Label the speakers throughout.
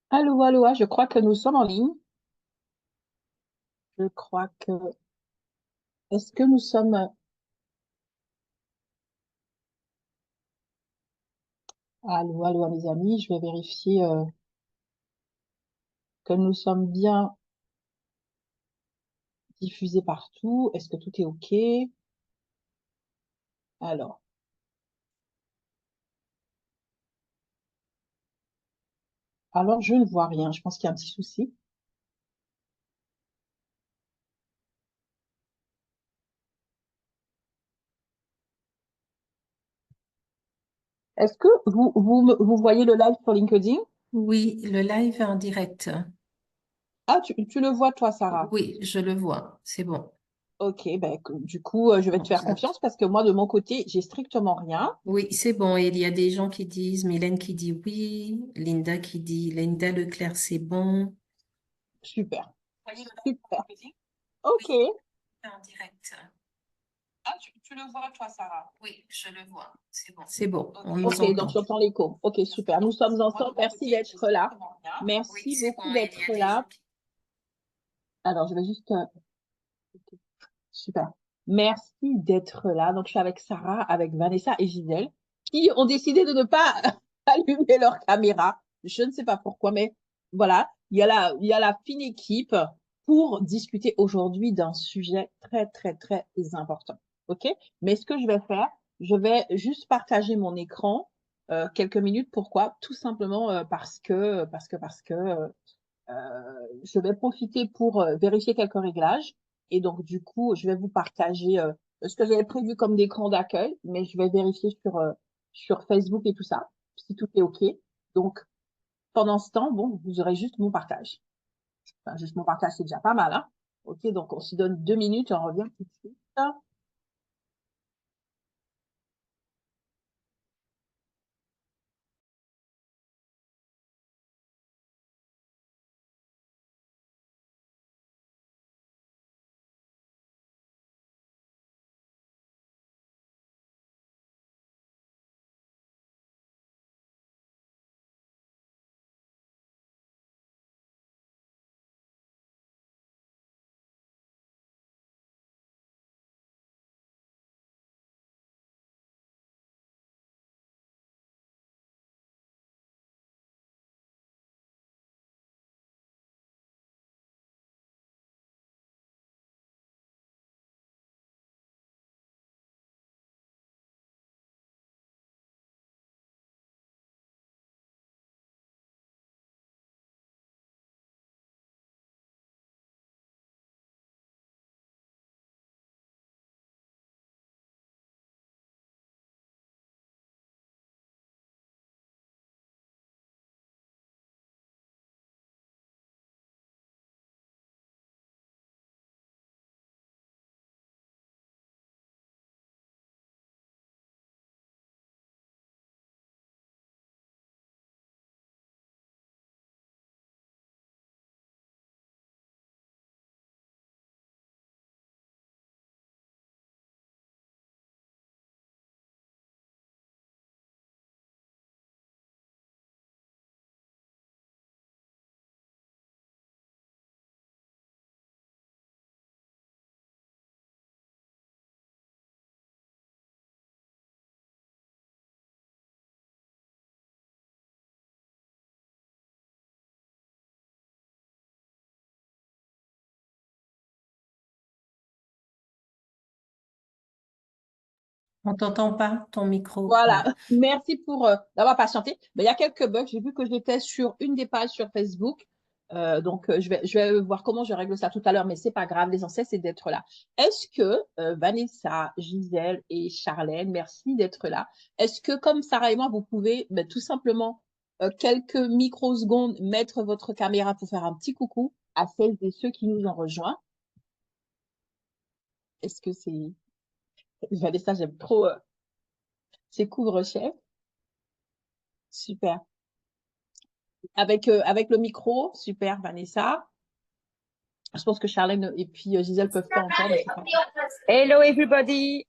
Speaker 1: Allô, allô, je crois que nous sommes en ligne. Je crois que... Est-ce que nous sommes... Allô, allô, mes amis, je vais vérifier que nous sommes bien diffusés partout. Est-ce que tout est OK? Alors, alors, je ne vois rien. Je pense qu'il y a un petit souci. Est-ce que vous voyez le live sur LinkedIn?
Speaker 2: Oui, le live est en direct.
Speaker 1: Ah, tu le vois, toi, Sarah.
Speaker 2: Oui, je le vois. C'est bon.
Speaker 1: OK, ben, du coup, je vais te faire confiance parce que moi, de mon côté, j'ai strictement rien.
Speaker 2: Oui, c'est bon. Et il y a des gens qui disent, Mylène qui dit oui, Linda qui dit, Linda Leclerc, c'est bon.
Speaker 1: Super,
Speaker 2: Voyez le live sur
Speaker 1: super.
Speaker 2: LinkedIn?
Speaker 1: OK.
Speaker 2: Oui, c'est en direct.
Speaker 1: Ah, tu le vois, toi, Sarah.
Speaker 2: Oui, je le vois. C'est bon. C'est bon, on nous
Speaker 1: OK, donc
Speaker 2: entend.
Speaker 1: j'entends l'écho. OK, super. Nous sommes ensemble. Merci d'être là.
Speaker 2: Oui,
Speaker 1: Merci
Speaker 2: c'est
Speaker 1: beaucoup
Speaker 2: bon. Et il y
Speaker 1: d'être
Speaker 2: a des gens
Speaker 1: là.
Speaker 2: qui...
Speaker 1: Alors, je vais juste... super. Merci d'être là. Donc, je suis avec Sarah, avec Vanessa et Gisèle, qui ont décidé de ne pas allumer leur caméra. Je ne sais pas pourquoi, mais voilà, il y a la fine équipe pour discuter aujourd'hui d'un sujet très, très, très important. OK? Mais ce que je vais faire, je vais juste partager mon écran quelques minutes. Pourquoi? Tout simplement parce que je vais profiter pour vérifier quelques réglages. Et donc, du coup, je vais vous partager ce que j'avais prévu comme écran d'accueil, mais je vais vérifier sur Facebook et tout ça, si tout est OK. Donc, pendant ce temps, bon, vous aurez juste mon partage. Enfin, juste mon partage, c'est déjà pas mal, hein. OK, donc on se donne 2 minutes, on revient tout de suite.
Speaker 2: On t'entend pas, ton micro.
Speaker 1: Voilà,
Speaker 2: Ah.
Speaker 1: merci pour d'avoir patienté. Ben, il y a quelques bugs. J'ai vu que j'étais sur une des pages sur Facebook. Donc, je vais voir comment je règle ça tout à l'heure, mais c'est pas grave. L'essentiel, c'est d'être là. Est-ce que Vanessa, Gisèle et Charlène, merci d'être là. Est-ce que, comme Sarah et moi, vous pouvez ben, tout simplement quelques microsecondes mettre votre caméra pour faire un petit coucou à celles et ceux qui nous ont rejoints? Est-ce que c'est... Vanessa, j'aime trop ces couvre-chefs. Super. Avec le micro, super, Vanessa. Je pense que Charlène et puis Gisèle peuvent pas entendre, mais c'est pas grave.
Speaker 3: Hello everybody.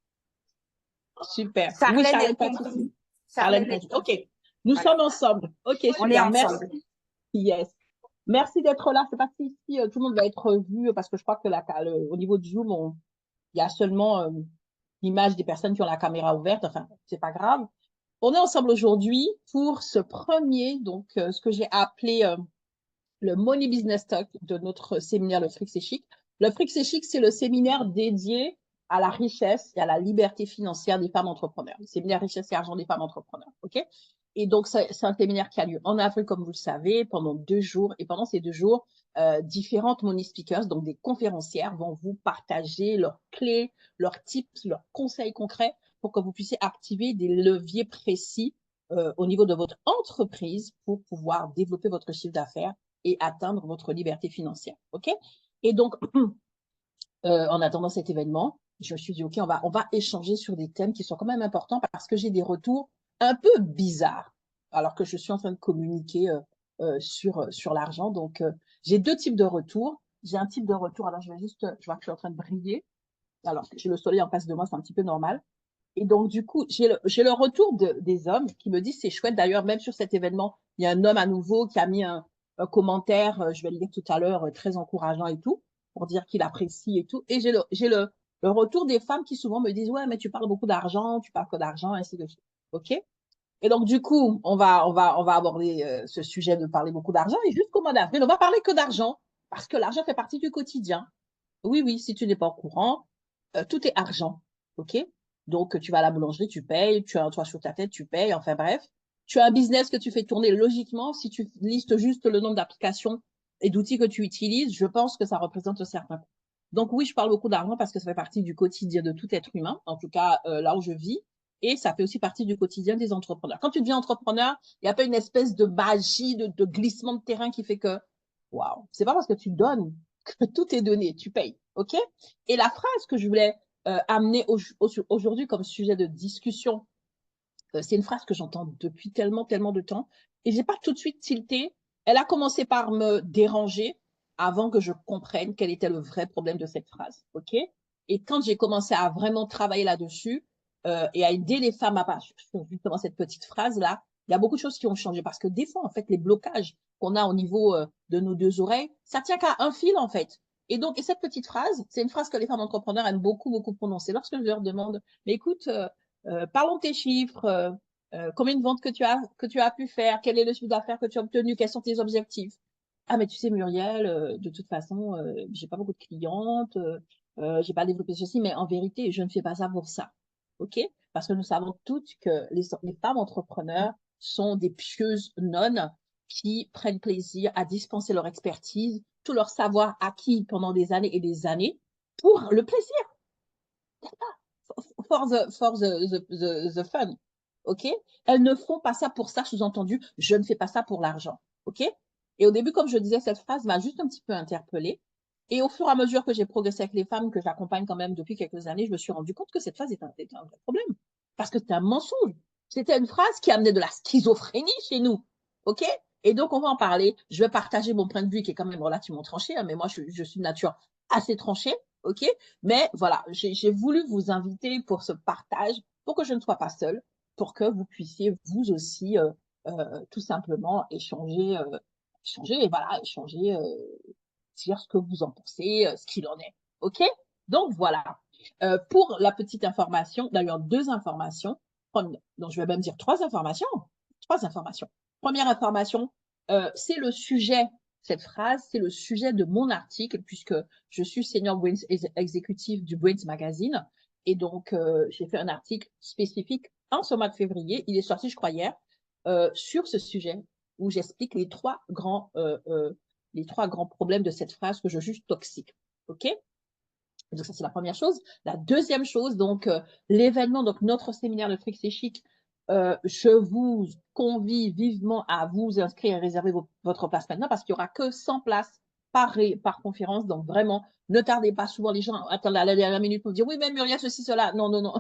Speaker 1: Super. Oui,
Speaker 3: Charlène
Speaker 1: Charlène,
Speaker 3: est
Speaker 1: pas de
Speaker 3: compris.
Speaker 1: souci. Charlène
Speaker 3: Charlène est
Speaker 1: conduit. OK.
Speaker 3: compris.
Speaker 1: Nous
Speaker 3: Voilà.
Speaker 1: sommes ensemble. OK,
Speaker 3: On est
Speaker 1: super. Merci.
Speaker 3: ensemble.
Speaker 1: Yes. Merci d'être là. C'est pas si tout le monde va être vu parce que je crois que au niveau du Zoom, il y a seulement l'image des personnes qui ont la caméra ouverte. Enfin, c'est pas grave. On est ensemble aujourd'hui pour ce premier, donc ce que j'ai appelé le Money Business Talk de notre séminaire Le Fric c'est chic. Le Fric c'est chic, c'est le séminaire dédié à la richesse et à la liberté financière des femmes entrepreneurs. Le séminaire Richesse et Argent des femmes entrepreneurs. OK? Et donc, c'est un séminaire qui a lieu en avril, comme vous le savez, pendant 2 jours. Et pendant ces 2 jours, différentes money speakers, donc des conférencières, vont vous partager leurs clés, leurs tips, leurs conseils concrets pour que vous puissiez activer des leviers précis au niveau de votre entreprise pour pouvoir développer votre chiffre d'affaires et atteindre votre liberté financière. OK? Et donc, en attendant cet événement, je me suis dit, OK, on va échanger sur des thèmes qui sont quand même importants parce que j'ai des retours un peu bizarres alors que je suis en train de communiquer sur l'argent. Donc, j'ai 2 types de retours. J'ai un type de retour, alors je vois que je suis en train de briller. Alors, j'ai le soleil en face de moi, c'est un petit peu normal. Et donc, du coup, j'ai le retour des hommes qui me disent c'est chouette. D'ailleurs, même sur cet événement, il y a un homme à nouveau qui a mis un commentaire, je vais le lire tout à l'heure, très encourageant et tout, pour dire qu'il apprécie et tout. Et j'ai le retour des femmes qui souvent me disent ouais, mais tu parles beaucoup d'argent, tu parles que d'argent, ainsi de suite. OK? Et donc, du coup, on va aborder ce sujet de parler beaucoup d'argent. Et jusqu'au mois d'avril, on va parler que d'argent, parce que l'argent fait partie du quotidien. Oui, oui, si tu n'es pas au courant, tout est argent. OK? Donc, tu vas à la boulangerie, tu payes, tu as un toit sur ta tête, tu payes, enfin bref. Tu as un business que tu fais tourner logiquement. Si tu listes juste le nombre d'applications et d'outils que tu utilises, je pense que ça représente un certain coût. Donc, oui, je parle beaucoup d'argent parce que ça fait partie du quotidien de tout être humain, en tout cas là où je vis. Et ça fait aussi partie du quotidien des entrepreneurs. Quand tu deviens entrepreneur, il n'y a pas une espèce de magie, de glissement de terrain qui fait que, waouh, c'est pas parce que tu donnes que tout est donné, tu payes. OK? Et la phrase que je voulais amener aujourd'hui comme sujet de discussion, c'est une phrase que j'entends depuis tellement, tellement de temps et j'ai pas tout de suite tilté. Elle a commencé par me déranger avant que je comprenne quel était le vrai problème de cette phrase. OK? Et quand j'ai commencé à vraiment travailler là-dessus et à aider les femmes à passer sur justement cette petite phrase-là, il y a beaucoup de choses qui ont changé parce que des fois, en fait, les blocages qu'on a au niveau de nos 2 oreilles, ça tient qu'à un fil, en fait. Et donc, et cette petite phrase, c'est une phrase que les femmes entrepreneurs aiment beaucoup, beaucoup prononcer. Lorsque je leur demande, mais écoute, parlons de tes chiffres, combien de ventes que tu as pu faire, quel est le chiffre d'affaires que tu as obtenu, quels sont tes objectifs. Ah, mais tu sais, Muriel, de toute façon, j'ai pas beaucoup de clientes, j'ai pas développé ceci, mais en vérité, je ne fais pas ça pour ça. OK? Parce que nous savons toutes que les femmes entrepreneurs sont des pieuses nonnes qui prennent plaisir à dispenser leur expertise, tout leur savoir acquis pendant des années et des années pour le plaisir, for the fun. OK? Elles ne font pas ça pour ça, sous-entendu, je ne fais pas ça pour l'argent. OK? Et au début, comme je disais, cette phrase m'a juste un petit peu interpellée. Et au fur et à mesure que j'ai progressé avec les femmes que j'accompagne quand même depuis quelques années, je me suis rendu compte que cette phrase était un vrai problème. Parce que c'était un mensonge. C'était une phrase qui amenait de la schizophrénie chez nous. OK? Et donc, on va en parler. Je vais partager mon point de vue qui est quand même relativement tranché, hein, mais moi, je suis de nature assez tranchée. OK? Mais voilà, j'ai voulu vous inviter pour ce partage, pour que je ne sois pas seule, pour que vous puissiez vous aussi tout simplement échanger et voilà, échanger, dire ce que vous en pensez, ce qu'il en est. OK? Donc voilà. Pour la petite information, d'ailleurs 2 informations, donc je vais même dire 3 informations. 3 informations. Première information, c'est le sujet, cette phrase, c'est le sujet de mon article, puisque je suis senior Brains exécutive du Brains Magazine. Et donc, j'ai fait un article spécifique en ce mois de février, il est sorti, je crois, hier, sur ce sujet, où j'explique les trois grands problèmes de cette phrase que je juge toxique. OK? Donc, ça, c'est la première chose. La deuxième chose, donc, l'événement, donc, notre séminaire de Fric c'est chic, je vous convie vivement à vous inscrire et réserver votre place maintenant parce qu'il n'y aura que 100 places par conférence. Donc, vraiment, ne tardez pas. Souvent, les gens attendent à la dernière minute pour dire oui, mais Muriel, ceci, cela. Non, non, non.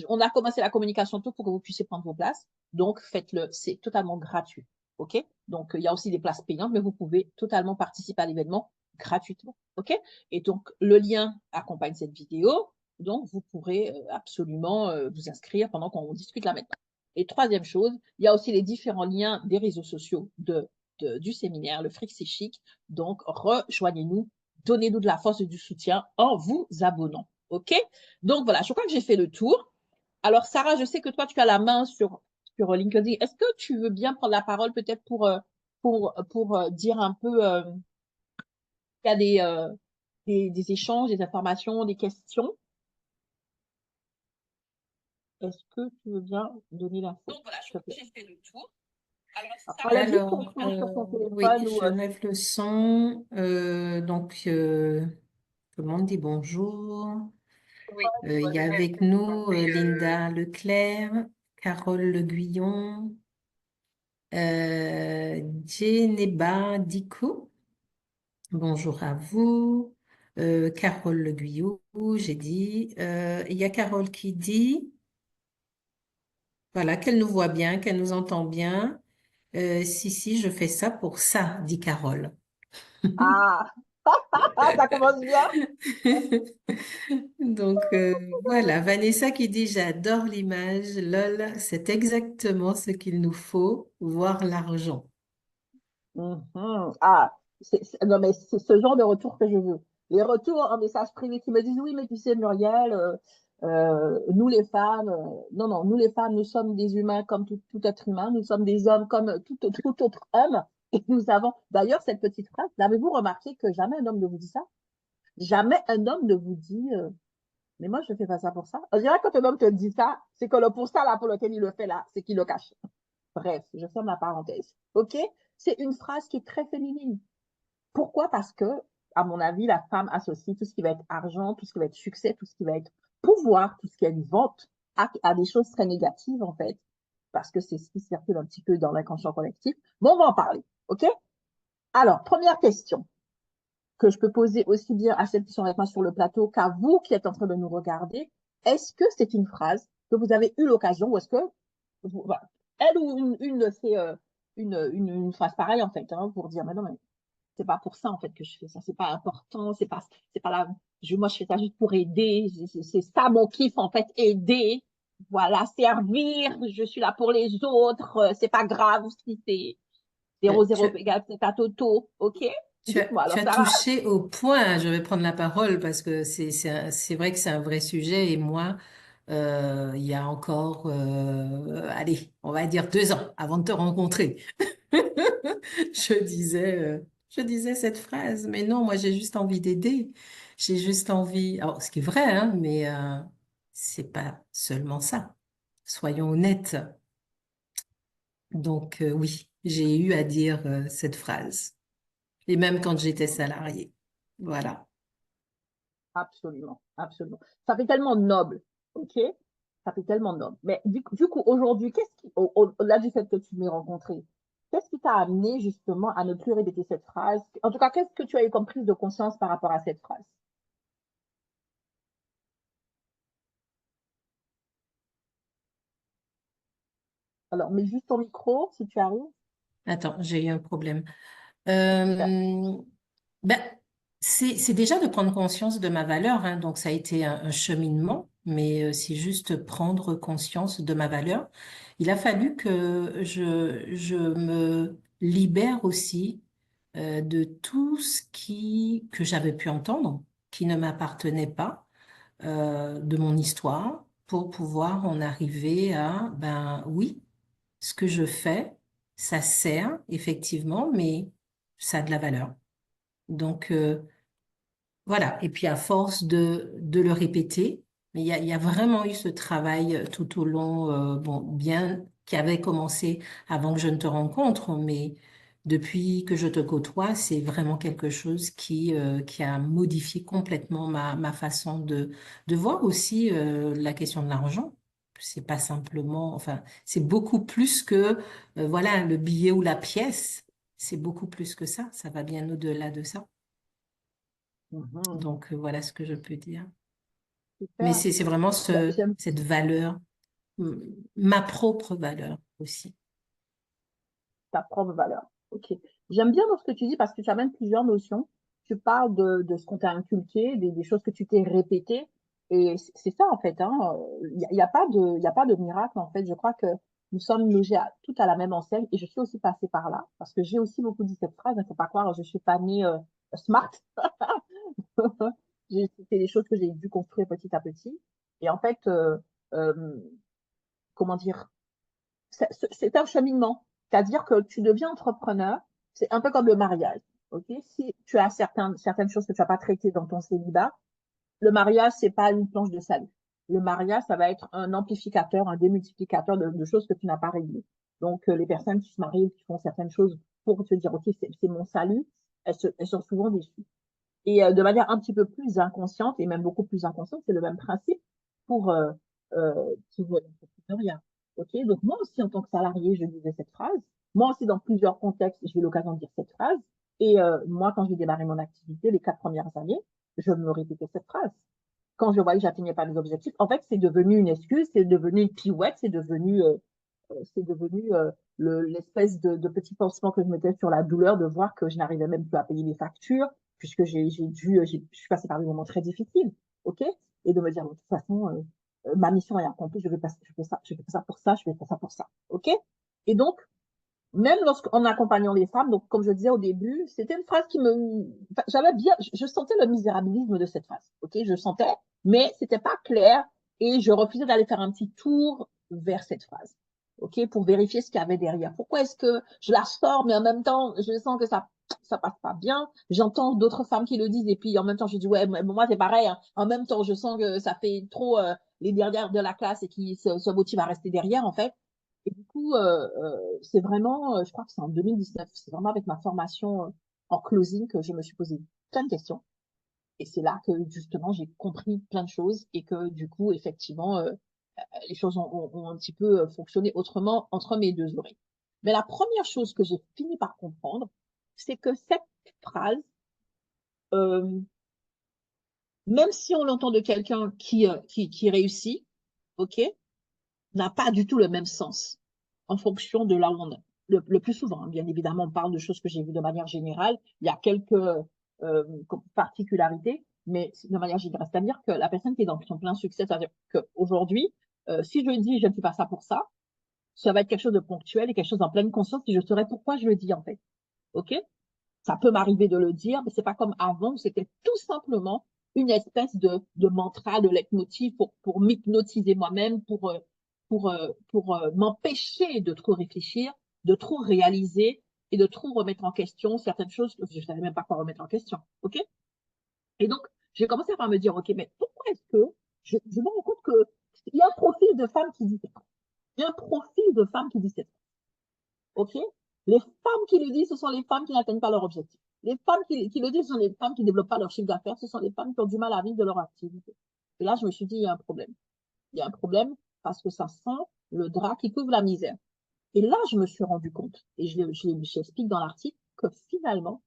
Speaker 1: On a commencé la communication tôt pour que vous puissiez prendre vos places. Donc, faites-le. C'est totalement gratuit. OK? Donc, il y a aussi des places payantes, mais vous pouvez totalement participer à l'événement gratuitement. OK? Et donc, le lien accompagne cette vidéo. Donc, vous pourrez absolument vous inscrire pendant qu'on discute là maintenant. Et troisième chose, il y a aussi les différents liens des réseaux sociaux de du séminaire, le fric c'est chic. Donc, rejoignez-nous, donnez-nous de la force et du soutien en vous abonnant. OK? Donc, voilà, je crois que j'ai fait le tour. Alors, Sarah, je sais que toi, tu as la main sur LinkedIn. Est-ce que tu veux bien prendre la parole peut-être pour dire un peu il y a des échanges, des informations, des questions? Est-ce que tu veux bien donner l'info?
Speaker 2: Donc voilà, je
Speaker 1: S'il te
Speaker 2: crois que
Speaker 1: plaît.
Speaker 2: j'ai fait le tour. Alors, ça...
Speaker 1: Enlève juste ton
Speaker 2: Alors,
Speaker 1: son sur ton
Speaker 2: oui,
Speaker 1: téléphone ou
Speaker 2: j'enlève le son. Tout le monde dit bonjour.
Speaker 3: Oui.
Speaker 2: Il y a avec nous Linda Leclerc, Carole Le Guillon, Djeneba Diko. Bonjour à vous. Carole Le Guillot, j'ai dit. Il y a Carole qui dit, voilà, qu'elle nous voit bien, qu'elle nous entend bien. Si, je fais ça pour ça, dit Carole.
Speaker 1: Ah, ça commence bien.
Speaker 2: Donc voilà, Vanessa qui dit j'adore l'image, lol, c'est exactement ce qu'il nous faut, voir l'argent.
Speaker 1: Mhm. Ah, non, mais c'est ce genre de retour que je veux. Les retours en message privé qui me disent, oui, mais tu sais, Muriel, nous les femmes, non, non, nous les femmes, nous sommes des humains comme tout être humain, nous sommes des hommes comme tout autre homme, et nous avons, d'ailleurs, cette petite phrase, l'avez-vous remarqué que jamais un homme ne vous dit ça? Jamais un homme ne vous dit, mais moi, je fais pas ça pour ça. On dirait que quand un homme te dit ça, c'est que le pour ça, là, pour lequel il le fait, là, c'est qu'il le cache. Bref, je ferme la parenthèse. OK? C'est une phrase qui est très féminine. Pourquoi? Parce que, à mon avis, la femme associe tout ce qui va être argent, tout ce qui va être succès, tout ce qui va être pouvoir, tout ce qui est vente à des choses très négatives, en fait. Parce que c'est ce qui circule un petit peu dans l'inconscient collectif. Bon, on va en parler. OK? Alors, première question que je peux poser aussi bien à celles qui sont avec moi sur le plateau qu'à vous qui êtes en train de nous regarder. Est-ce que c'est une phrase que vous avez eu l'occasion ou est-ce que voilà, elle ou une de ces une phrase pareille en fait hein, pour dire mais non mais c'est pas pour ça en fait que je fais ça, c'est pas important, c'est pas là moi je fais ça juste pour aider, c'est ça mon kiff en fait, aider, voilà, servir, je suis là pour les autres, c'est pas grave si c'est
Speaker 2: Euh,
Speaker 1: 0,0
Speaker 2: Tu,
Speaker 1: égale c'est à Toto, ok? Dites-moi
Speaker 2: tu
Speaker 1: alors
Speaker 2: as
Speaker 1: Sarah.
Speaker 2: touché au point, je vais prendre la parole parce que c'est vrai que c'est un vrai sujet et moi, il y a encore, allez, on va dire 2 ans avant de te rencontrer. Je disais, euh, je disais cette phrase, mais non, moi j'ai juste envie d'aider. J'ai juste envie, alors ce qui est vrai, hein, mais c'est pas seulement ça. Soyons honnêtes. Donc oui, j'ai eu à dire cette phrase. Et même quand j'étais salariée. Voilà.
Speaker 1: Absolument, absolument. Ça fait tellement noble, ok? Ça fait tellement noble. Mais du coup, aujourd'hui, au-delà du fait que tu m'aies rencontré, qu'est-ce qui t'a amené justement à ne plus répéter cette phrase? En tout cas, qu'est-ce que tu as eu comme prise de conscience par rapport à cette phrase? Alors, mets juste ton micro si tu arrives.
Speaker 2: Attends, j'ai eu un problème.
Speaker 1: Super.
Speaker 2: Euh, ben, c'est déjà de prendre conscience de ma valeur, hein, donc ça a été un cheminement, mais c'est juste prendre conscience de ma valeur. Il a fallu que je me libère aussi de tout ce que j'avais pu entendre, qui ne m'appartenait pas, de mon histoire, pour pouvoir en arriver à, ben oui, ce que je fais, ça sert effectivement, mais ça a de la valeur. Donc, voilà, et puis à force de le répéter, mais il y a vraiment eu ce travail tout au long, bon, bien, qui avait commencé avant que je ne te rencontre, mais depuis que je te côtoie, c'est vraiment quelque chose qui a modifié complètement ma façon de voir aussi la question de l'argent. C'est pas simplement, enfin, c'est beaucoup plus que, voilà, le billet ou la pièce. C'est beaucoup plus que ça va bien au-delà de ça.
Speaker 1: Mhm.
Speaker 2: Donc, voilà ce que je peux dire. Mais
Speaker 1: Super.
Speaker 2: c'est vraiment
Speaker 1: J'aime
Speaker 2: cette valeur, m- ma propre valeur aussi.
Speaker 1: ta propre valeur. Ok. J'aime bien dans ce que tu dis parce que tu amènes plusieurs notions. Tu parles de ce qu'on t'a inculqué, des choses que tu t'es répétées. Et c'est ça, en fait. Hein. Il y a pas de miracle, en fait. Je crois que nous sommes logés tout à la même enseigne et je suis aussi passée par là parce que j'ai aussi beaucoup dit cette phrase. Il ne faut pas croire, je suis pas née smart. C'était des choses que j'ai dû construire petit à petit. Et en fait, euh, comment dire, c'est un cheminement. C'est-à-dire que tu deviens entrepreneur, c'est un peu comme le mariage. Ok, si tu as certaines choses que tu n'as pas traitées dans ton célibat, le mariage, c'est pas une planche de salut. Le mariage, ça va être un amplificateur, un démultiplicateur de choses que tu n'as pas réglées. Donc, les personnes qui se marient, qui font certaines choses pour te dire, OK, c'est mon salut, elles sont souvent déçues. Et de manière un petit peu plus inconsciente, et même beaucoup plus inconsciente, c'est le même principe pour, pour l'entrepreneuriat. OK? Donc, moi aussi, en tant que salarié, je disais cette phrase. Moi aussi, dans plusieurs contextes, j'ai eu l'occasion de dire cette phrase. Et moi, quand j'ai démarré mon activité, les 4 premières années, je me répétais cette phrase. Quand je voyais que j'atteignais pas les objectifs, en fait, c'est devenu une excuse, c'est devenu une pirouette, c'est devenu l'espèce de petit pansement que je mettais sur la douleur de voir que je n'arrivais même plus à payer mes factures, puisque je suis passée par des moments très difficiles, ok? Et de me dire, de toute façon, ma mission est accomplie, je fais ça, je fais ça pour ça, je fais ça pour ça, ok? Et donc, même lorsqu'en accompagnant les femmes, donc comme je disais au début, c'était une phrase qui enfin, j'avais bien, je sentais le misérabilisme de cette phrase, ok? Je sentais, mais c'était pas clair et je refusais d'aller faire un petit tour vers cette phrase, ok? Pour vérifier ce qu'il y avait derrière. Pourquoi est-ce que je la sors, mais en même temps, je sens que ça passe pas bien. J'entends d'autres femmes qui le disent et puis en même temps, je dis ouais, moi c'est pareil. Hein. En même temps, je sens que ça fait trop les dernières de la classe et qui se motivent à rester derrière en fait. Et du coup, c'est vraiment, je crois que c'est en 2019, c'est vraiment avec ma formation en closing que je me suis posé plein de questions. Et c'est là que justement j'ai compris plein de choses et que du coup, effectivement, les choses ont un petit peu fonctionné autrement entre mes deux oreilles. Mais la première chose que j'ai fini par comprendre, c'est que cette phrase, euh, même si on l'entend de quelqu'un qui réussit, ok, n'a pas du tout le même sens en fonction de là où on est. Le plus souvent, hein, bien évidemment, on parle de choses que j'ai vues de manière générale. Il y a quelques particularités, mais de manière générale, c'est-à-dire que la personne qui est dans son plein succès, c'est-à-dire qu'aujourd'hui, si je dis je ne fais pas ça pour ça, ça va être quelque chose de ponctuel et quelque chose en pleine conscience et je saurais pourquoi je le dis en fait. OK? Ça peut m'arriver de le dire, mais c'est pas comme avant où c'était tout simplement une espèce de mantra, de leitmotiv pour m'hypnotiser moi-même, pour m'empêcher de trop réfléchir, de trop réaliser et de trop remettre en question certaines choses que je ne savais même pas quoi remettre en question. OK? Et donc, j'ai commencé par me dire, OK, mais pourquoi est-ce que je me rends compte qu'il y a un profil de femme qui dit ça. Il y a un profil de femme qui dit ça. OK? Les femmes qui le disent, ce sont les femmes qui n'atteignent pas leur objectif. Les femmes qui le disent, ce sont les femmes qui ne développent pas leur chiffre d'affaires, ce sont les femmes qui ont du mal à vivre de leur activité. Et là, je me suis dit, il y a un problème. Il y a un problème parce que ça sent le drap qui couvre la misère. Et là, je me suis rendu compte, et j'explique dans l'article, que finalement,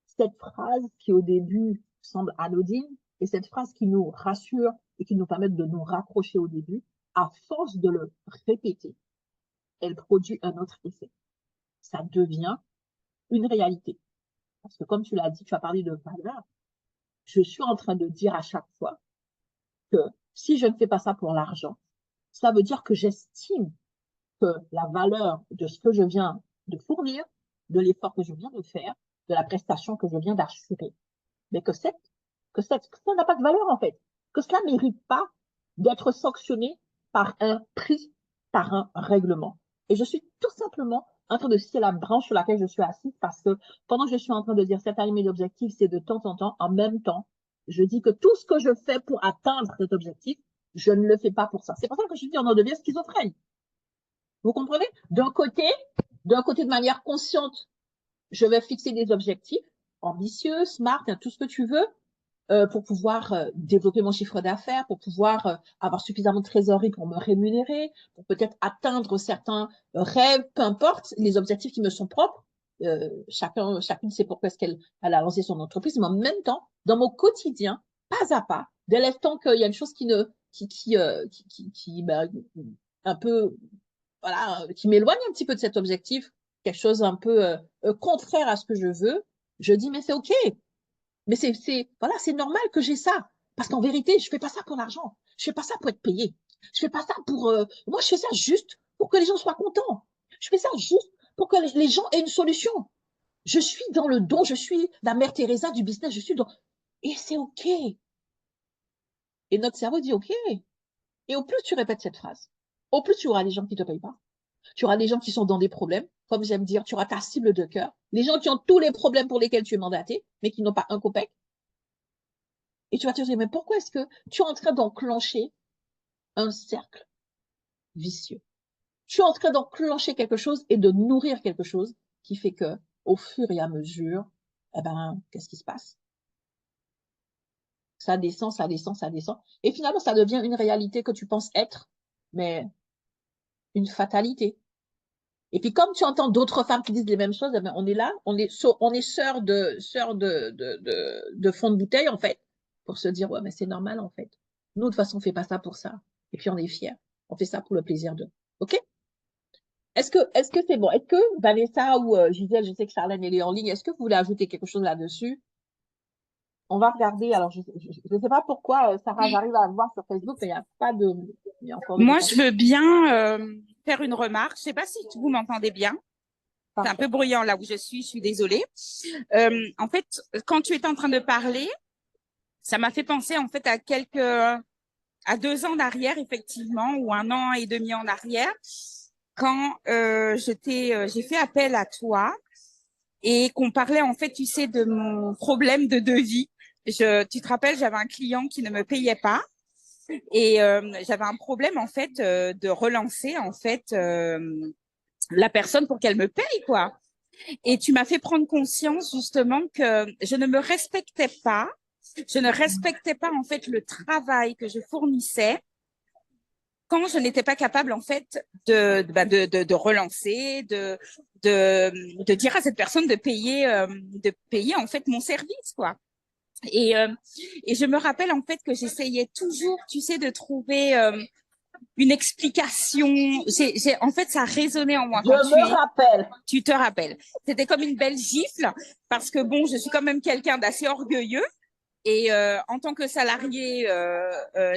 Speaker 1: cette phrase qui au début semble anodine, et cette phrase qui nous rassure et qui nous permet de nous raccrocher au début, à force de le répéter, elle produit un autre effet. Ça devient une réalité. Parce que comme tu l'as dit, tu as parlé de valeur. Je suis en train de dire à chaque fois que si je ne fais pas ça pour l'argent, ça veut dire que j'estime que la valeur de ce que je viens de fournir, de l'effort que je viens de faire, de la prestation que je viens d'assurer, mais que ça n'a pas de valeur en fait, que cela ne mérite pas d'être sanctionné par un prix, par un règlement. Et je suis tout simplement en train de scier la branche sur laquelle je suis assise parce que pendant que je suis en train de dire cette année, mes objectifs, c'est de temps en temps, en même temps, je dis que tout ce que je fais pour atteindre cet objectif, je ne le fais pas pour ça. C'est pour ça que je dis on en devient schizophrène. Vous comprenez? D'un côté de manière consciente, je vais fixer des objectifs ambitieux, smart, tout ce que tu veux, pour pouvoir développer mon chiffre d'affaires, pour pouvoir avoir suffisamment de trésorerie pour me rémunérer, pour peut-être atteindre certains rêves, peu importe, les objectifs qui me sont propres. Chacune sait pourquoi est-ce qu'elle a lancé son entreprise, mais en même temps, dans mon quotidien, pas à pas, dès l'instant qu'il y a une chose ben, un peu, voilà, qui m'éloigne un petit peu de cet objectif, quelque chose un peu contraire à ce que je veux, je dis mais c'est OK. Mais voilà, c'est normal que j'ai ça. Parce qu'en vérité, je fais pas ça pour l'argent. Je fais pas ça pour être payé. Je fais pas ça pour, moi, je fais ça juste pour que les gens soient contents. Je fais ça juste pour que les gens aient une solution. Je suis dans le don, je suis la mère Teresa du business, je suis dans... Et c'est OK. Et notre cerveau dit OK. Et au plus tu répètes cette phrase, au plus tu auras des gens qui ne te payent pas. Tu auras des gens qui sont dans des problèmes. Comme j'aime dire, tu auras ta cible de cœur. Les gens qui ont tous les problèmes pour lesquels tu es mandaté, mais qui n'ont pas un copec. Et tu vas te dire, mais pourquoi est-ce que tu es en train d'enclencher un cercle vicieux? Tu es en train d'enclencher quelque chose et de nourrir quelque chose qui fait que, au fur et à mesure, eh ben, qu'est-ce qui se passe? Ça descend, ça descend, ça descend. Et finalement, ça devient une réalité que tu penses être, mais une fatalité. Et puis, comme tu entends d'autres femmes qui disent les mêmes choses, eh ben, on est là, on est sœurs de fond de bouteille, en fait, pour se dire, ouais, mais c'est normal, en fait. Nous, de toute façon, on fait pas ça pour ça. Et puis, on est fiers. On fait ça pour le plaisir d'eux. OK? Est-ce que c'est bon? Est-ce que Vanessa ou Gisèle, je sais que Charlène, elle est en ligne, est-ce que vous voulez ajouter quelque chose là-dessus? On va regarder. Alors, je ne sais pas pourquoi, Sarah, j'arrive à le voir sur Facebook, mais il n'y a pas de. Il y a encore des
Speaker 3: Moi,
Speaker 1: messages.
Speaker 3: je veux bien faire une remarque. Je ne sais pas si vous m'entendez bien. C'est un
Speaker 1: Parfait.
Speaker 3: peu bruyant là où je suis désolée. En fait, quand tu étais en train de parler, ça m'a fait penser en fait à 2 ans d'arrière, effectivement, ou 1 an et demi en arrière, quand j'ai fait appel à toi et qu'on parlait en fait, tu sais, de mon problème de devis. Tu te rappelles, j'avais un client qui ne me payait pas. Et j'avais un problème en fait de relancer en fait la personne pour qu'elle me paye quoi. Et tu m'as fait prendre conscience justement que je ne me respectais pas, je ne respectais pas en fait le travail que je fournissais quand je n'étais pas capable en fait de relancer, de dire à cette personne de payer en fait mon service quoi. Et, euh, et je me rappelle en fait que j'essayais toujours, tu sais, de trouver une explication. En fait, ça résonnait en moi
Speaker 1: Je
Speaker 3: quand
Speaker 1: me rappelle.
Speaker 3: tu te rappelles. C'était comme une belle gifle parce que bon, je suis quand même quelqu'un d'assez orgueilleux. Et en tant que salarié,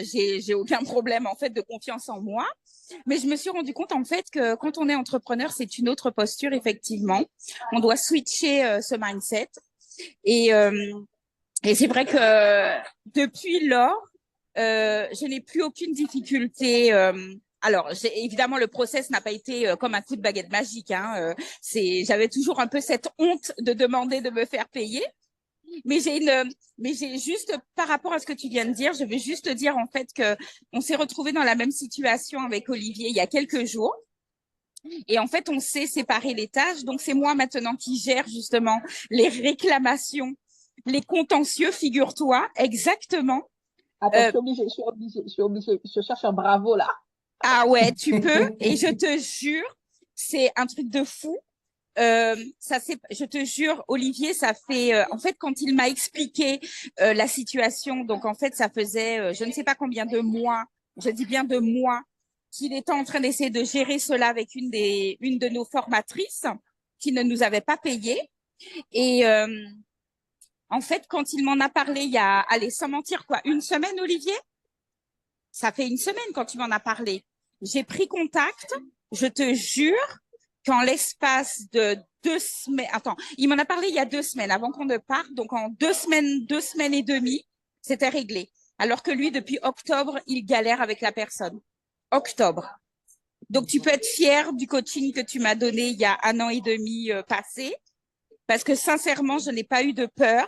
Speaker 3: j'ai aucun problème en fait de confiance en moi. Mais je me suis rendu compte en fait que quand on est entrepreneur, c'est une autre posture effectivement. On doit switcher ce mindset. Et, euh, et c'est vrai que depuis lors, je n'ai plus aucune difficulté. Alors, évidemment, le process n'a pas été comme un coup de baguette magique. Hein, j'avais toujours un peu cette honte de demander de me faire payer. Mais j'ai juste, par rapport à ce que tu viens de dire, je veux juste dire en fait que on s'est retrouvé dans la même situation avec Olivier il y a quelques jours. Et en fait, on s'est séparé les tâches. Donc, c'est moi maintenant qui gère justement les réclamations, les contentieux, figure-toi, exactement.
Speaker 1: Attends, je suis obligée. Je cherche un bravo là.
Speaker 3: Ah ouais, tu peux. Et je te jure, c'est un truc de fou. Je te jure, Olivier, ça fait, en fait, quand il m'a expliqué la situation, donc en fait, ça faisait, je ne sais pas combien de mois, je dis bien de mois, qu'il était en train d'essayer de gérer cela avec une de nos formatrices qui ne nous avait pas payé. Et en fait, quand il m'en a parlé, il y a, allez, sans mentir, quoi, une semaine, Olivier? Ça fait une semaine quand tu m'en as parlé. J'ai pris contact, je te jure qu'en l'espace de 2 semaines, attends, il m'en a parlé il y a 2 semaines avant qu'on ne parte, donc en 2 semaines, 2 semaines et demie, c'était réglé. Alors que lui, depuis octobre, il galère avec la personne. Octobre. Donc tu peux être fier du coaching que tu m'as donné il y a 1 an et demi passé, parce que sincèrement, je n'ai pas eu de peur.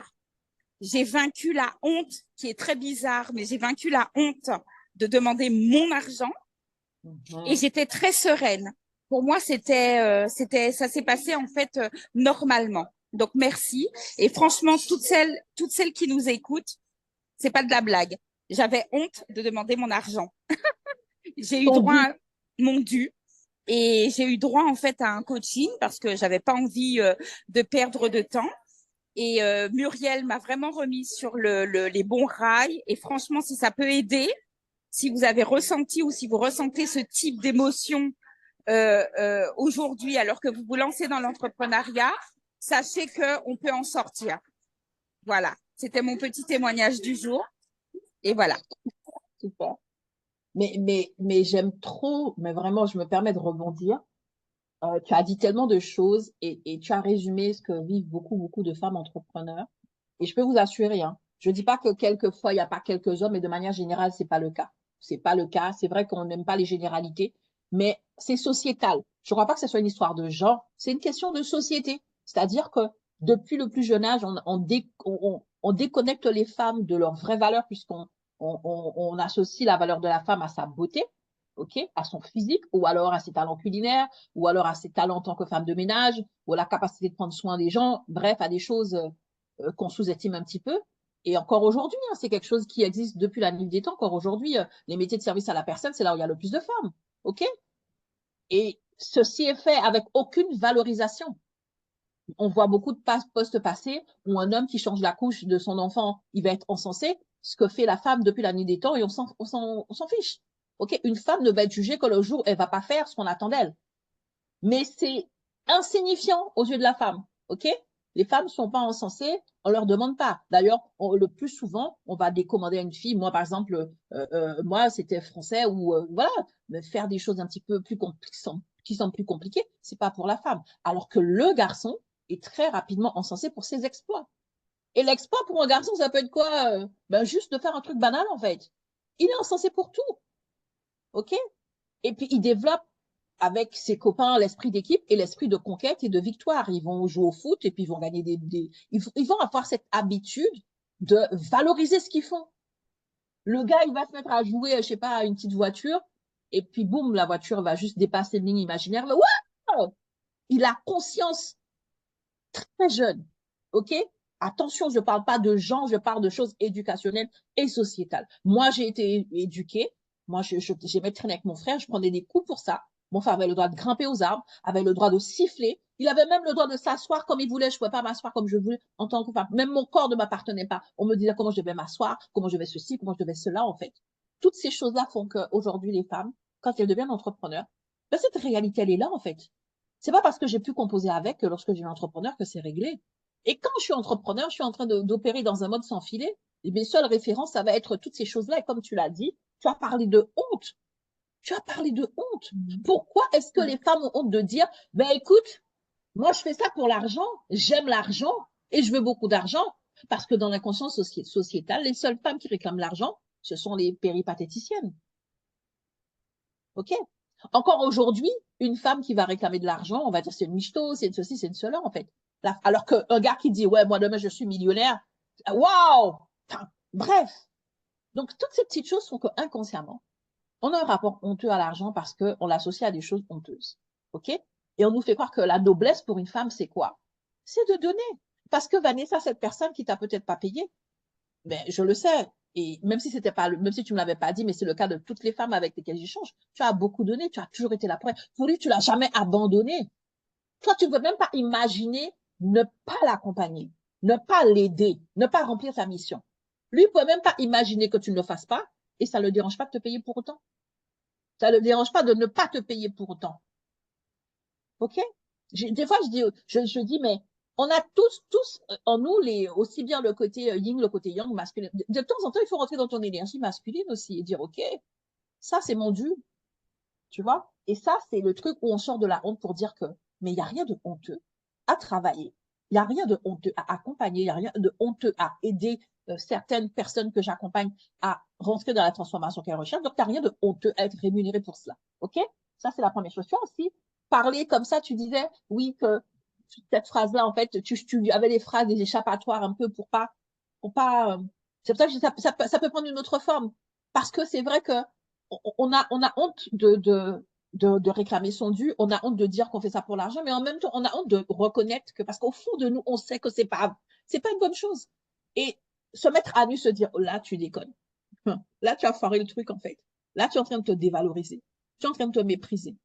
Speaker 3: J'ai vaincu la honte, qui est très bizarre, mais j'ai vaincu la honte de demander mon argent et j'étais très sereine. Pour moi, ça s'est passé en fait normalement. Donc merci. Et franchement, toutes celles qui nous écoutent, c'est pas de la blague. J'avais honte de demander mon argent. J'ai eu
Speaker 1: Ton
Speaker 3: droit
Speaker 1: dû.
Speaker 3: à mon dû et j'ai eu droit en fait à un coaching parce que j'avais pas envie de perdre de temps. Et Muriel m'a vraiment remis sur les bons rails. Et franchement, si ça peut aider, si vous avez ressenti ou si vous ressentez ce type d'émotion aujourd'hui alors que vous vous lancez dans l'entrepreneuriat, sachez qu'on peut en sortir. Voilà, c'était mon petit témoignage du jour. Et voilà.
Speaker 1: Super. Mais j'aime trop, mais vraiment, je me permets de rebondir. Tu as dit tellement de choses et tu as résumé ce que vivent beaucoup de femmes entrepreneurs. Et je peux vous assurer, hein, je ne dis pas que quelquefois, il n'y a pas quelques hommes, mais de manière générale, c'est pas le cas. C'est pas le cas. C'est vrai qu'on n'aime pas les généralités, mais c'est sociétal. Je ne crois pas que ce soit une histoire de genre. C'est une question de société. C'est-à-dire que depuis le plus jeune âge, on déconnecte les femmes de leur vraie valeur puisqu'on associe la valeur de la femme à sa beauté, ok, à son physique, ou alors à ses talents culinaires, ou alors à ses talents en tant que femme de ménage, ou à la capacité de prendre soin des gens, bref, à des choses qu'on sous-estime un petit peu. Et encore aujourd'hui, hein, c'est quelque chose qui existe depuis la nuit des temps. Encore aujourd'hui, les métiers de service à la personne, c'est là où il y a le plus de femmes. OK? Et ceci est fait avec aucune valorisation. On voit beaucoup de postes passer où un homme qui change la couche de son enfant, il va être encensé, ce que fait la femme depuis la nuit des temps et on s'en fiche. OK? Une femme ne va être jugée que le jour où elle va pas faire ce qu'on attend d'elle. Mais c'est insignifiant aux yeux de la femme. OK? Les femmes ne sont pas encensées, on ne leur demande pas. D'ailleurs, le plus souvent, on va décommander à une fille. Moi, par exemple, moi, c'était français ou voilà, mais faire des choses un petit peu plus qui sont plus compliquées, c'est pas pour la femme. Alors que le garçon est très rapidement encensé pour ses exploits. Et l'exploit pour un garçon, ça peut être quoi? Ben, juste de faire un truc banal, en fait. Il est encensé pour tout. OK? Et puis, il développe avec ses copains l'esprit d'équipe et l'esprit de conquête et de victoire. Ils vont jouer au foot et puis ils vont gagner ils vont avoir cette habitude de valoriser ce qu'ils font. Le gars, il va se mettre à jouer, je sais pas, à une petite voiture et puis boum, la voiture va juste dépasser une ligne imaginaire. Wow! Il a conscience très jeune. OK? Attention, je ne parle pas de gens, je parle de choses éducationnelles et sociétales. Moi, j'ai été éduquée. Moi, j'aimais traîner avec mon frère, je prenais des coups pour ça. Mon frère avait le droit de grimper aux arbres, avait le droit de siffler. Il avait même le droit de s'asseoir comme il voulait. Je ne pouvais pas m'asseoir comme je voulais en tant que femme. Même mon corps ne m'appartenait pas. On me disait comment je devais m'asseoir, comment je devais ceci, comment je devais cela, en fait. Toutes ces choses-là font qu'aujourd'hui, les femmes, quand elles deviennent entrepreneurs, ben, cette réalité, elle est là, en fait. C'est pas parce que j'ai pu composer avec que lorsque j'ai un entrepreneur que c'est réglé. Et quand je suis entrepreneur, je suis en train d'opérer dans un mode sans filet. Et mes seules références, ça va être toutes ces choses-là. Et comme tu l'as dit, tu as parlé de honte. Tu as parlé de honte. Pourquoi est-ce que les femmes ont honte de dire, ben écoute, moi je fais ça pour l'argent, j'aime l'argent et je veux beaucoup d'argent. Parce que dans la conscience sociétale, les seules femmes qui réclament l'argent, ce sont les péripatéticiennes. OK? Encore aujourd'hui, une femme qui va réclamer de l'argent, on va dire c'est une michto, c'est une ceci, c'est une cela, en fait. Alors qu'un gars qui dit, ouais, moi demain je suis millionnaire, waouh! Enfin, bref. Donc, toutes ces petites choses font qu'inconsciemment, on a un rapport honteux à l'argent parce qu'on l'associe à des choses honteuses. OK? Et on nous fait croire que la noblesse pour une femme, c'est quoi? C'est de donner. Parce que Vanessa, cette personne qui t'a peut-être pas payé, ben, je le sais. Et même si c'était pas, même si tu me l'avais pas dit, mais c'est le cas de toutes les femmes avec lesquelles j'échange, tu as beaucoup donné, tu as toujours été là pour elle. Pour lui, tu l'as jamais abandonné. Toi, tu ne peux même pas imaginer ne pas l'accompagner, ne pas l'aider, ne pas remplir sa mission. Lui, il ne peut même pas imaginer que tu ne le fasses pas et ça ne le dérange pas de te payer pour autant. Ça ne le dérange pas de ne pas te payer pour autant. OK? Des fois, je dis, mais on a tous en nous, aussi bien le côté yin, le côté yang, masculin. De temps en temps, il faut rentrer dans ton énergie masculine aussi et dire, OK, ça, c'est mon dû, tu vois? Et ça, c'est le truc où on sort de la honte pour dire que, mais il n'y a rien de honteux à travailler. Il n'y a rien de honteux à accompagner. Il n'y a rien de honteux à aider certaines personnes que j'accompagne à rentrer dans la transformation qu'elles recherchent. Donc, il n'y a rien de honteux à être rémunéré pour cela. OK? Ça, c'est la première chose. Tu vois aussi, parler comme ça, tu disais, oui, que cette phrase-là, en fait, tu avais des phrases, des échappatoires un peu pour pas, c'est pour ça que ça peut prendre une autre forme. Parce que c'est vrai que on a honte de réclamer son dû, on a honte de dire qu'on fait ça pour l'argent, mais en même temps, on a honte de reconnaître que, parce qu'au fond de nous, on sait que c'est pas une bonne chose. Et se mettre à nu, se dire, oh, là, tu déconnes. Là, tu as foiré le truc, en fait. Là, tu es en train de te dévaloriser. Tu es en train de te mépriser.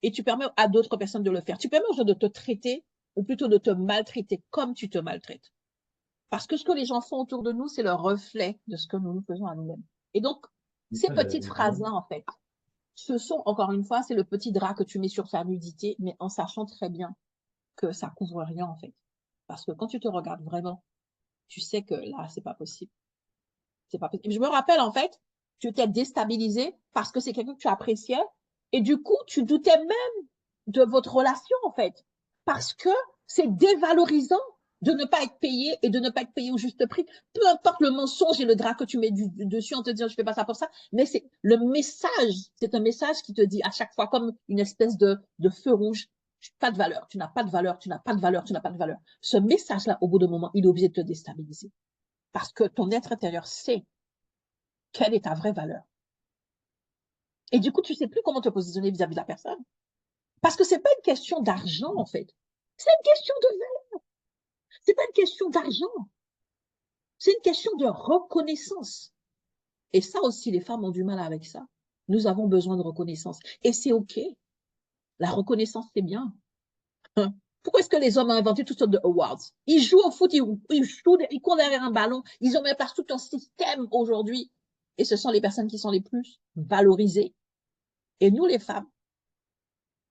Speaker 1: Et tu permets à d'autres personnes de le faire. Tu permets aux gens de te traiter, ou plutôt de te maltraiter comme tu te maltraites. Parce que ce que les gens font autour de nous, c'est le reflet de ce que nous faisons à nous-mêmes. Et donc, ces petites phrases-là, en fait, ce sont, encore une fois, c'est le petit drap que tu mets sur ta nudité, mais en sachant très bien que ça couvre rien, en fait. Parce que quand tu te regardes vraiment, tu sais que là, c'est pas possible. C'est pas possible. Je me rappelle, en fait, tu étais déstabilisé parce que c'est quelqu'un que tu appréciais. Et du coup, tu doutais même de votre relation, en fait. Parce que c'est dévalorisant de ne pas être payé et de ne pas être payé au juste prix. Peu importe le mensonge et le drap que tu mets dessus en te disant je fais pas ça pour ça, mais c'est le message, c'est un message qui te dit à chaque fois comme une espèce de feu rouge, pas de valeur, tu n'as pas de valeur, tu n'as pas de valeur, tu n'as pas de valeur. Ce message-là, au bout d'un moment, il est obligé de te déstabiliser. Parce que ton être intérieur sait quelle est ta vraie valeur. Et du coup, tu ne sais plus comment te positionner vis-à-vis de la personne. Parce que ce n'est pas une question d'argent, en fait. C'est une question de valeur. Ce n'est pas une question d'argent. C'est une question de reconnaissance. Et ça aussi, les femmes ont du mal avec ça. Nous avons besoin de reconnaissance. Et c'est OK. La reconnaissance, c'est bien. Pourquoi est-ce que les hommes ont inventé toutes sortes de awards? Ils jouent au foot, ils courent derrière un ballon, ils ont mis en place tout un système aujourd'hui. Et ce sont les personnes qui sont les plus valorisées. Et nous, les femmes,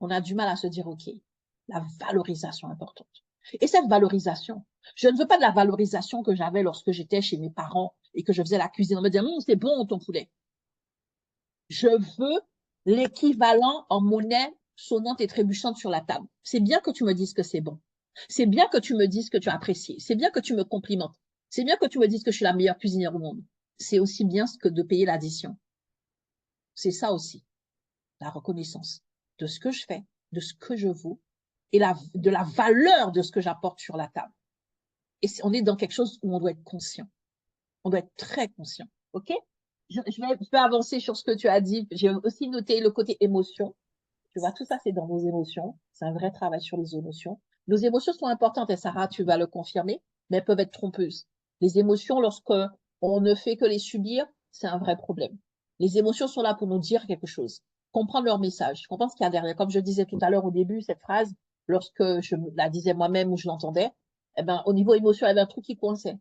Speaker 1: on a du mal à se dire, OK, la valorisation est importante. Et cette valorisation, je ne veux pas de la valorisation que j'avais lorsque j'étais chez mes parents et que je faisais la cuisine. On me disait, c'est bon ton poulet. Je veux l'équivalent en monnaie sonnante et trébuchante sur la table. C'est bien que tu me dises que c'est bon. C'est bien que tu me dises que tu as apprécié. C'est bien que tu me complimentes. C'est bien que tu me dises que je suis la meilleure cuisinière au monde. C'est aussi bien que de payer l'addition. C'est ça aussi, la reconnaissance de ce que je fais, de ce que je vaux et de la valeur de ce que j'apporte sur la table. Et on est dans quelque chose où on doit être conscient. On doit être très conscient. OK? Je vais avancer sur ce que tu as dit. J'ai aussi noté le côté émotion. Tu vois, tout ça, c'est dans nos émotions. C'est un vrai travail sur les émotions. Nos émotions sont importantes, et Sarah, tu vas le confirmer, mais elles peuvent être trompeuses. Les émotions, lorsque on ne fait que les subir, c'est un vrai problème. Les émotions sont là pour nous dire quelque chose, comprendre leur message, comprendre ce qu'il y a derrière. Comme je disais tout à l'heure au début, cette phrase, lorsque je la disais moi-même ou je l'entendais, eh ben, au niveau émotion, il y avait un truc qui coinçait.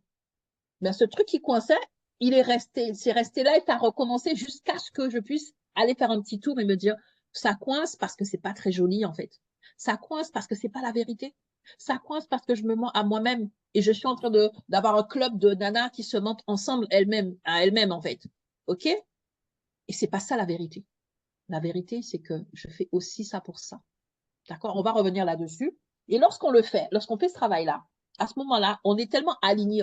Speaker 1: Mais ce truc qui coinçait, c'est resté là et ça a recommencé jusqu'à ce que je puisse aller faire un petit tour et me dire, ça coince parce que c'est pas très joli, en fait. Ça coince parce que c'est pas la vérité. Ça coince parce que je me mens à moi-même et je suis en train d'avoir un club de nanas qui se mentent ensemble à elles-mêmes, en fait. OK? Et c'est pas ça la vérité. La vérité, c'est que je fais aussi ça pour ça. D'accord? On va revenir là-dessus. Et lorsqu'on fait ce travail-là, à ce moment-là, on est tellement aligné,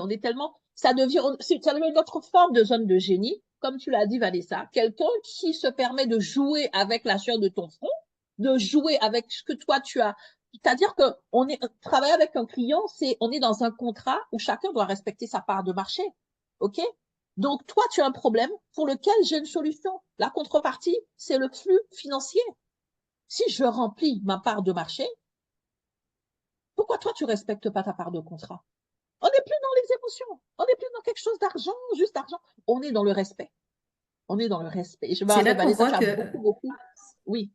Speaker 1: ça devient notre forme de zone de génie, comme tu l'as dit, Vanessa. Quelqu'un qui se permet de jouer avec la sueur de ton front, de jouer avec ce que toi tu as. C'est-à-dire que travailler avec un client, on est dans un contrat où chacun doit respecter sa part de marché. OK? Donc, toi, tu as un problème pour lequel j'ai une solution. La contrepartie, c'est le flux financier. Si je remplis ma part de marché, pourquoi toi, tu respectes pas ta part de contrat? On n'est plus dans les émotions. On n'est plus dans quelque chose d'argent, juste argent. On est dans le respect. On est dans le respect. Et je vais
Speaker 2: C'est là
Speaker 1: arrêter,
Speaker 2: qu'on
Speaker 1: Vanessa,
Speaker 2: voit
Speaker 1: tu as
Speaker 2: que,
Speaker 1: beaucoup. Oui.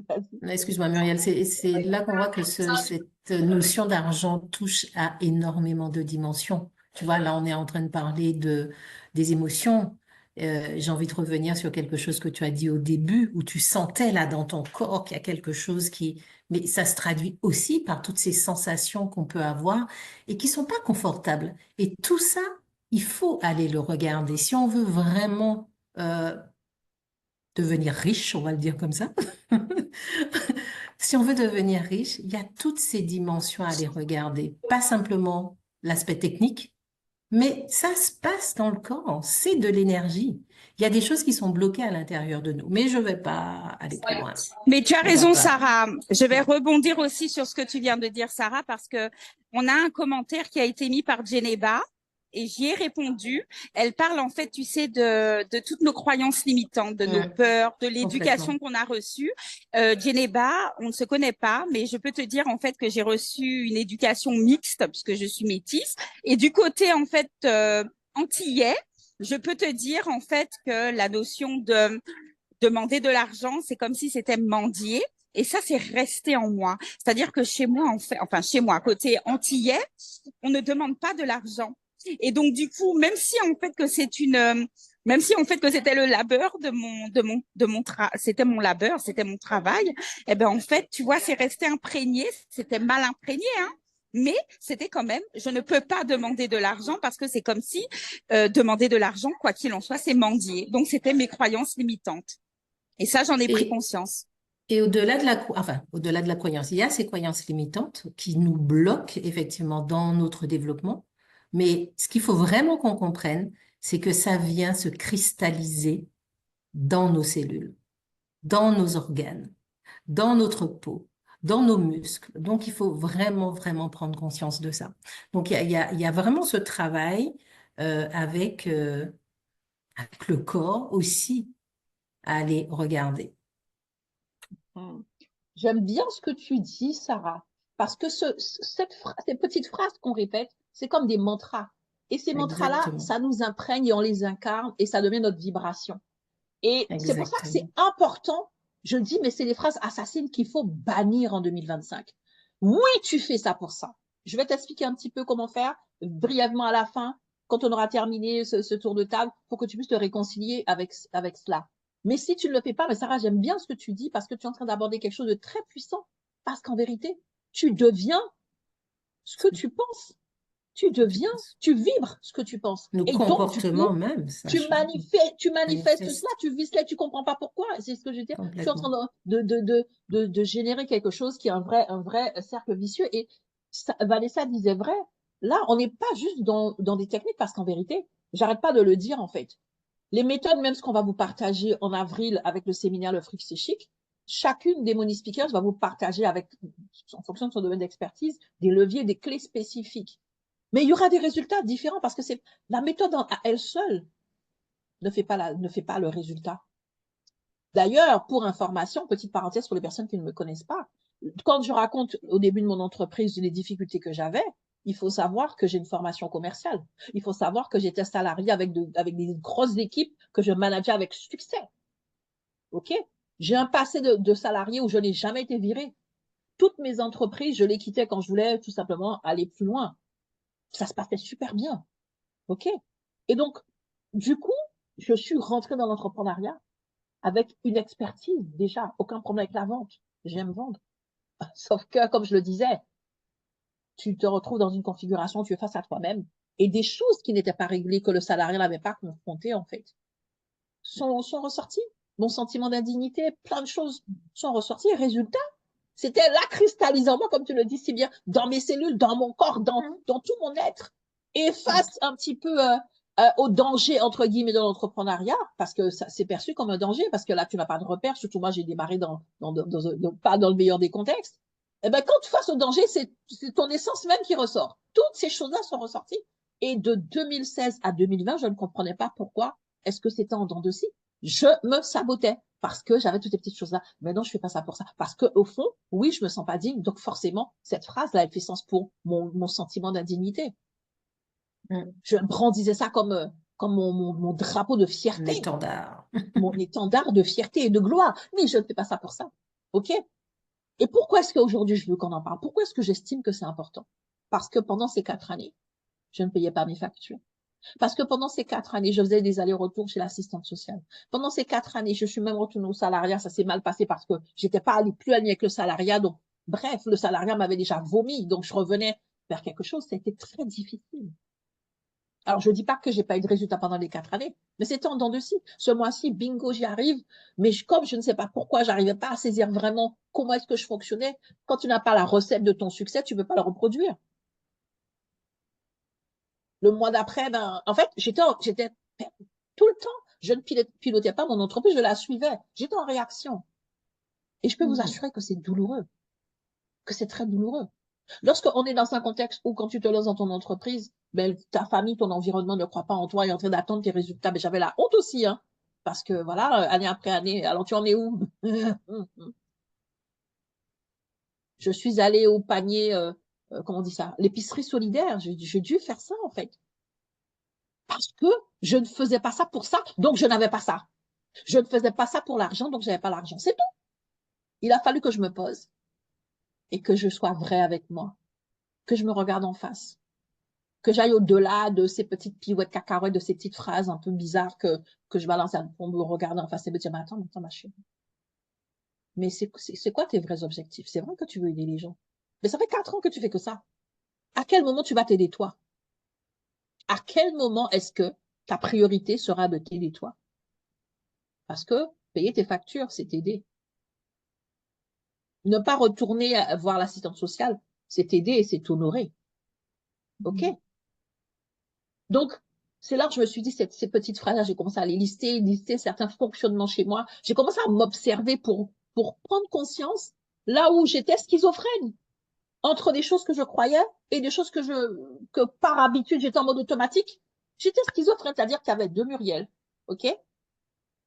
Speaker 1: Vas-y.
Speaker 2: excuse-moi Muriel, c'est là qu'on voit que cette notion d'argent touche à énormément de dimensions. Tu vois, là, on est en train de parler des émotions. J'ai envie de revenir sur quelque chose que tu as dit au début, où tu sentais là dans ton corps qu'il y a quelque chose qui... Mais ça se traduit aussi par toutes ces sensations qu'on peut avoir et qui sont pas confortables. Et tout ça, il faut aller le regarder. Si on veut vraiment devenir riche, on va le dire comme ça. Si on veut devenir riche, il y a toutes ces dimensions à aller regarder. Pas simplement l'aspect technique, mais ça se passe dans le corps, c'est de l'énergie. Il y a des choses qui sont bloquées à l'intérieur de nous, mais je ne vais pas aller plus loin.
Speaker 3: Mais tu as
Speaker 2: On va
Speaker 3: raison,
Speaker 2: pas.
Speaker 3: Sarah. Je vais rebondir aussi sur ce que tu viens de dire, Sarah, parce que on a un commentaire qui a été mis par Geneba et j'y ai répondu. Elle parle en fait, tu sais, de toutes nos croyances limitantes, de nos peurs, de l'éducation qu'on a reçue. Geneba, on ne se connaît pas, mais je peux te dire en fait que j'ai reçu une éducation mixte puisque je suis métisse. Et du côté en fait antillais, je peux te dire en fait que la notion de demander de l'argent, c'est comme si c'était mendier. Et ça, c'est resté en moi. C'est-à-dire que chez moi, chez moi, côté antillais, on ne demande pas de l'argent. Et donc, du coup, même si en fait que c'était le labeur c'était mon labeur, c'était mon travail, eh ben, en fait, tu vois, c'est resté imprégné, c'était mal imprégné, hein. Mais c'était quand même, je ne peux pas demander de l'argent parce que c'est comme si demander de l'argent, quoi qu'il en soit, c'est mendier. Donc, c'était mes croyances limitantes. Et ça, j'en ai pris
Speaker 2: Et,
Speaker 3: conscience.
Speaker 2: et au-delà de la croyance, il y a ces croyances limitantes qui nous bloquent effectivement dans notre développement. Mais ce qu'il faut vraiment qu'on comprenne, c'est que ça vient se cristalliser dans nos cellules, dans nos organes, dans notre peau, dans nos muscles. Donc, il faut vraiment, vraiment prendre conscience de ça. Donc, il y a vraiment ce travail avec le corps aussi à aller regarder.
Speaker 1: Hmm. J'aime bien ce que tu dis, Sarah, parce que ces petites phrases qu'on répète, c'est comme des mantras. Et ces mantras-là,
Speaker 2: Exactement.
Speaker 1: ça nous imprègne et on les incarne et ça devient notre vibration. Et c'est pour ça que c'est
Speaker 2: Exactement.
Speaker 1: important. Je dis, mais c'est les phrases assassines qu'il faut bannir en 2025. Oui, tu fais ça pour ça. Je vais t'expliquer un petit peu comment faire, brièvement à la fin, quand on aura terminé ce tour de table, pour que tu puisses te réconcilier avec cela. Mais si tu ne le fais pas, mais Sarah, j'aime bien ce que tu dis parce que tu es en train d'aborder quelque chose de très puissant. Parce qu'en vérité, tu deviens ce que tu penses. Tu deviens, tu vibres ce que tu penses.
Speaker 2: Nos
Speaker 1: Et donc, du coup,
Speaker 2: comportements même, ça change.
Speaker 1: tu manifestes cela,
Speaker 2: Manifeste
Speaker 1: tu vis cela, tu comprends pas pourquoi. C'est ce que je veux dire. Je suis en
Speaker 2: complètement.
Speaker 1: train de générer quelque chose qui est un vrai cercle vicieux. Et ça, Vanessa disait vrai. Là, on n'est pas juste dans des techniques parce qu'en vérité, j'arrête pas de le dire en fait. Les méthodes, même ce qu'on va vous partager en avril avec le séminaire Le Fric, c'est chic. Chacune des Money Speakers va vous partager en fonction de son domaine d'expertise, des leviers, des clés spécifiques. Mais il y aura des résultats différents parce que c'est la méthode à elle seule ne fait pas le résultat. D'ailleurs, pour information, petite parenthèse pour les personnes qui ne me connaissent pas, quand je raconte au début de mon entreprise les difficultés que j'avais, il faut savoir que j'ai une formation commerciale. Il faut savoir que j'étais salarié avec des grosses équipes que je manageais avec succès. OK? J'ai un passé de salarié où je n'ai jamais été viré. Toutes mes entreprises, je les quittais quand je voulais tout simplement aller plus loin. Ça se passait super bien. OK? Et donc, du coup, je suis rentrée dans l'entrepreneuriat avec une expertise déjà, aucun problème avec la vente. J'aime vendre. Sauf que, comme je le disais, tu te retrouves dans une configuration où tu es face à toi-même et des choses qui n'étaient pas réglées, que le salarié n'avait pas confrontées, en fait, sont ressorties. Mon sentiment d'indignité, plein de choses sont ressorties. Résultat, c'était la cristallisant moi, comme tu le dis si bien, dans mes cellules, dans mon corps, dans tout mon être. Et face un petit peu au danger, entre guillemets, de l'entrepreneuriat, parce que ça c'est perçu comme un danger, parce que là, tu n'as pas de repère, surtout moi, j'ai démarré pas dans le meilleur des contextes. Eh ben, quand tu fasses au danger, c'est ton essence même qui ressort. Toutes ces choses-là sont ressorties. Et de 2016 à 2020, je ne comprenais pas pourquoi est-ce que c'était en dents de scie. Je me sabotais parce que j'avais toutes ces petites choses-là. Mais non, je fais pas ça pour ça. Parce que au fond, oui, je me sens pas digne. Donc forcément, cette phrase-là, elle fait sens pour mon sentiment d'indignité.
Speaker 2: Mm.
Speaker 1: Je brandissais ça comme mon drapeau de
Speaker 2: Un
Speaker 1: fierté,
Speaker 2: étendard.
Speaker 1: mon étendard de fierté et de gloire. Mais je ne fais pas ça pour ça. OK? Et pourquoi est-ce qu'aujourd'hui je veux qu'on en parle? Pourquoi est-ce que j'estime que c'est important? Parce que pendant ces 4 années, je ne payais pas mes factures. Parce que pendant ces 4 années, je faisais des allers-retours chez l'assistante sociale. Pendant ces 4 années, je suis même retournée au salariat. Ça s'est mal passé parce que j'étais pas plus alignée avec le salariat. Donc, bref, le salariat m'avait déjà vomi. Donc, je revenais vers quelque chose. C'était très difficile. Alors, je dis pas que j'ai pas eu de résultat pendant les 4 années, mais c'était en dents de scie. Ce mois-ci, bingo, j'y arrive. Mais comme je ne sais pas pourquoi, j'arrivais pas à saisir vraiment comment est-ce que je fonctionnais. Quand tu n'as pas la recette de ton succès, tu peux pas le reproduire. Le mois d'après, ben, en fait, j'étais tout le temps, je ne pilotais pas mon entreprise, je la suivais. J'étais en réaction. Et je peux vous
Speaker 2: Mm.
Speaker 1: assurer que c'est douloureux, que c'est très douloureux. Lorsqu'on est dans un contexte où quand tu te lances dans ton entreprise, ben, ta famille, ton environnement ne croit pas en toi et est en train d'attendre tes résultats. Ben, j'avais la honte aussi, hein. Parce que voilà, année après année, alors tu en es où? Je suis allée au panier, comment on dit ça? L'épicerie solidaire. J'ai dû faire ça, en fait. Parce que je ne faisais pas ça pour ça, donc je n'avais pas ça. Je ne faisais pas ça pour l'argent, donc j'avais pas l'argent. C'est tout. Il a fallu que je me pose et que je sois vraie avec moi, que je me regarde en face, que j'aille au-delà de ces petites pirouettes cacahuètes, de ces petites phrases un peu bizarres que je balance pour me regarder en face et me dire, mais attends, ma chérie, mais c'est quoi tes vrais objectifs? C'est vrai que tu veux aider les gens. Mais ça fait 4 ans que tu fais que ça. À quel moment tu vas t'aider toi? À quel moment est-ce que ta priorité sera de t'aider toi? Parce que payer tes factures, c'est t'aider. Ne pas retourner voir l'assistante sociale, c'est t'aider et c'est t'honorer. OK? Donc, c'est là que je me suis dit, ces petites phrases-là, j'ai commencé à les lister certains fonctionnements chez moi. J'ai commencé à m'observer pour prendre conscience là où j'étais schizophrène entre des choses que je croyais et des choses que par habitude, j'étais en mode automatique. J'étais schizophrène, c'est-à-dire qu'il y avait deux Muriel. OK?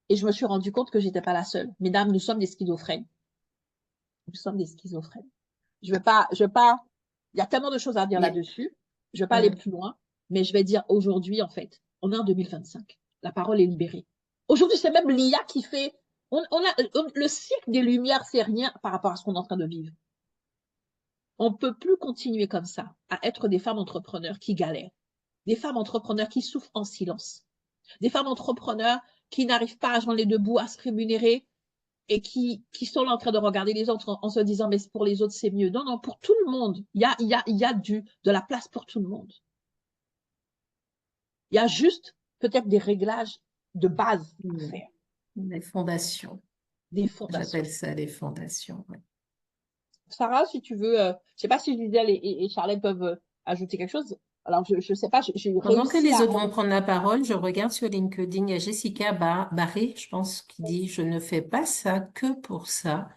Speaker 1: Et je me suis rendu compte que j'étais pas la seule. Mesdames, nous sommes des schizophrènes. Nous sommes des schizophrènes. Je vais pas, il y a tellement de choses à dire
Speaker 2: Mais,
Speaker 1: là-dessus. Je vais pas aller plus loin, mais je vais dire aujourd'hui, en fait, on est en 2025. La parole est libérée. Aujourd'hui, c'est même l'IA qui fait, le cycle des Lumières, c'est rien par rapport à ce qu'on est en train de vivre. On ne peut plus continuer comme ça, à être des femmes entrepreneurs qui galèrent, des femmes entrepreneurs qui souffrent en silence, des femmes entrepreneurs qui n'arrivent pas à joindre les deux bouts, à se rémunérer et qui sont là en train de regarder les autres en se disant, mais pour les autres, c'est mieux. Non, non, pour tout le monde, il y a de la place pour tout le monde. Il y a juste peut-être des réglages de base à faire,
Speaker 2: des fondations.
Speaker 1: des fondations.
Speaker 2: J'appelle ça des fondations. Ouais.
Speaker 1: Sarah, si tu veux, je ne sais pas si Gisèle et Charlotte peuvent ajouter quelque chose. Alors, je ne sais pas, j'ai
Speaker 2: Pendant que
Speaker 1: réussi
Speaker 2: les
Speaker 1: à...
Speaker 2: autres vont prendre la parole, je regarde sur LinkedIn, il y a Jessica Barré, je pense, qui dit, je ne fais pas ça que pour ça,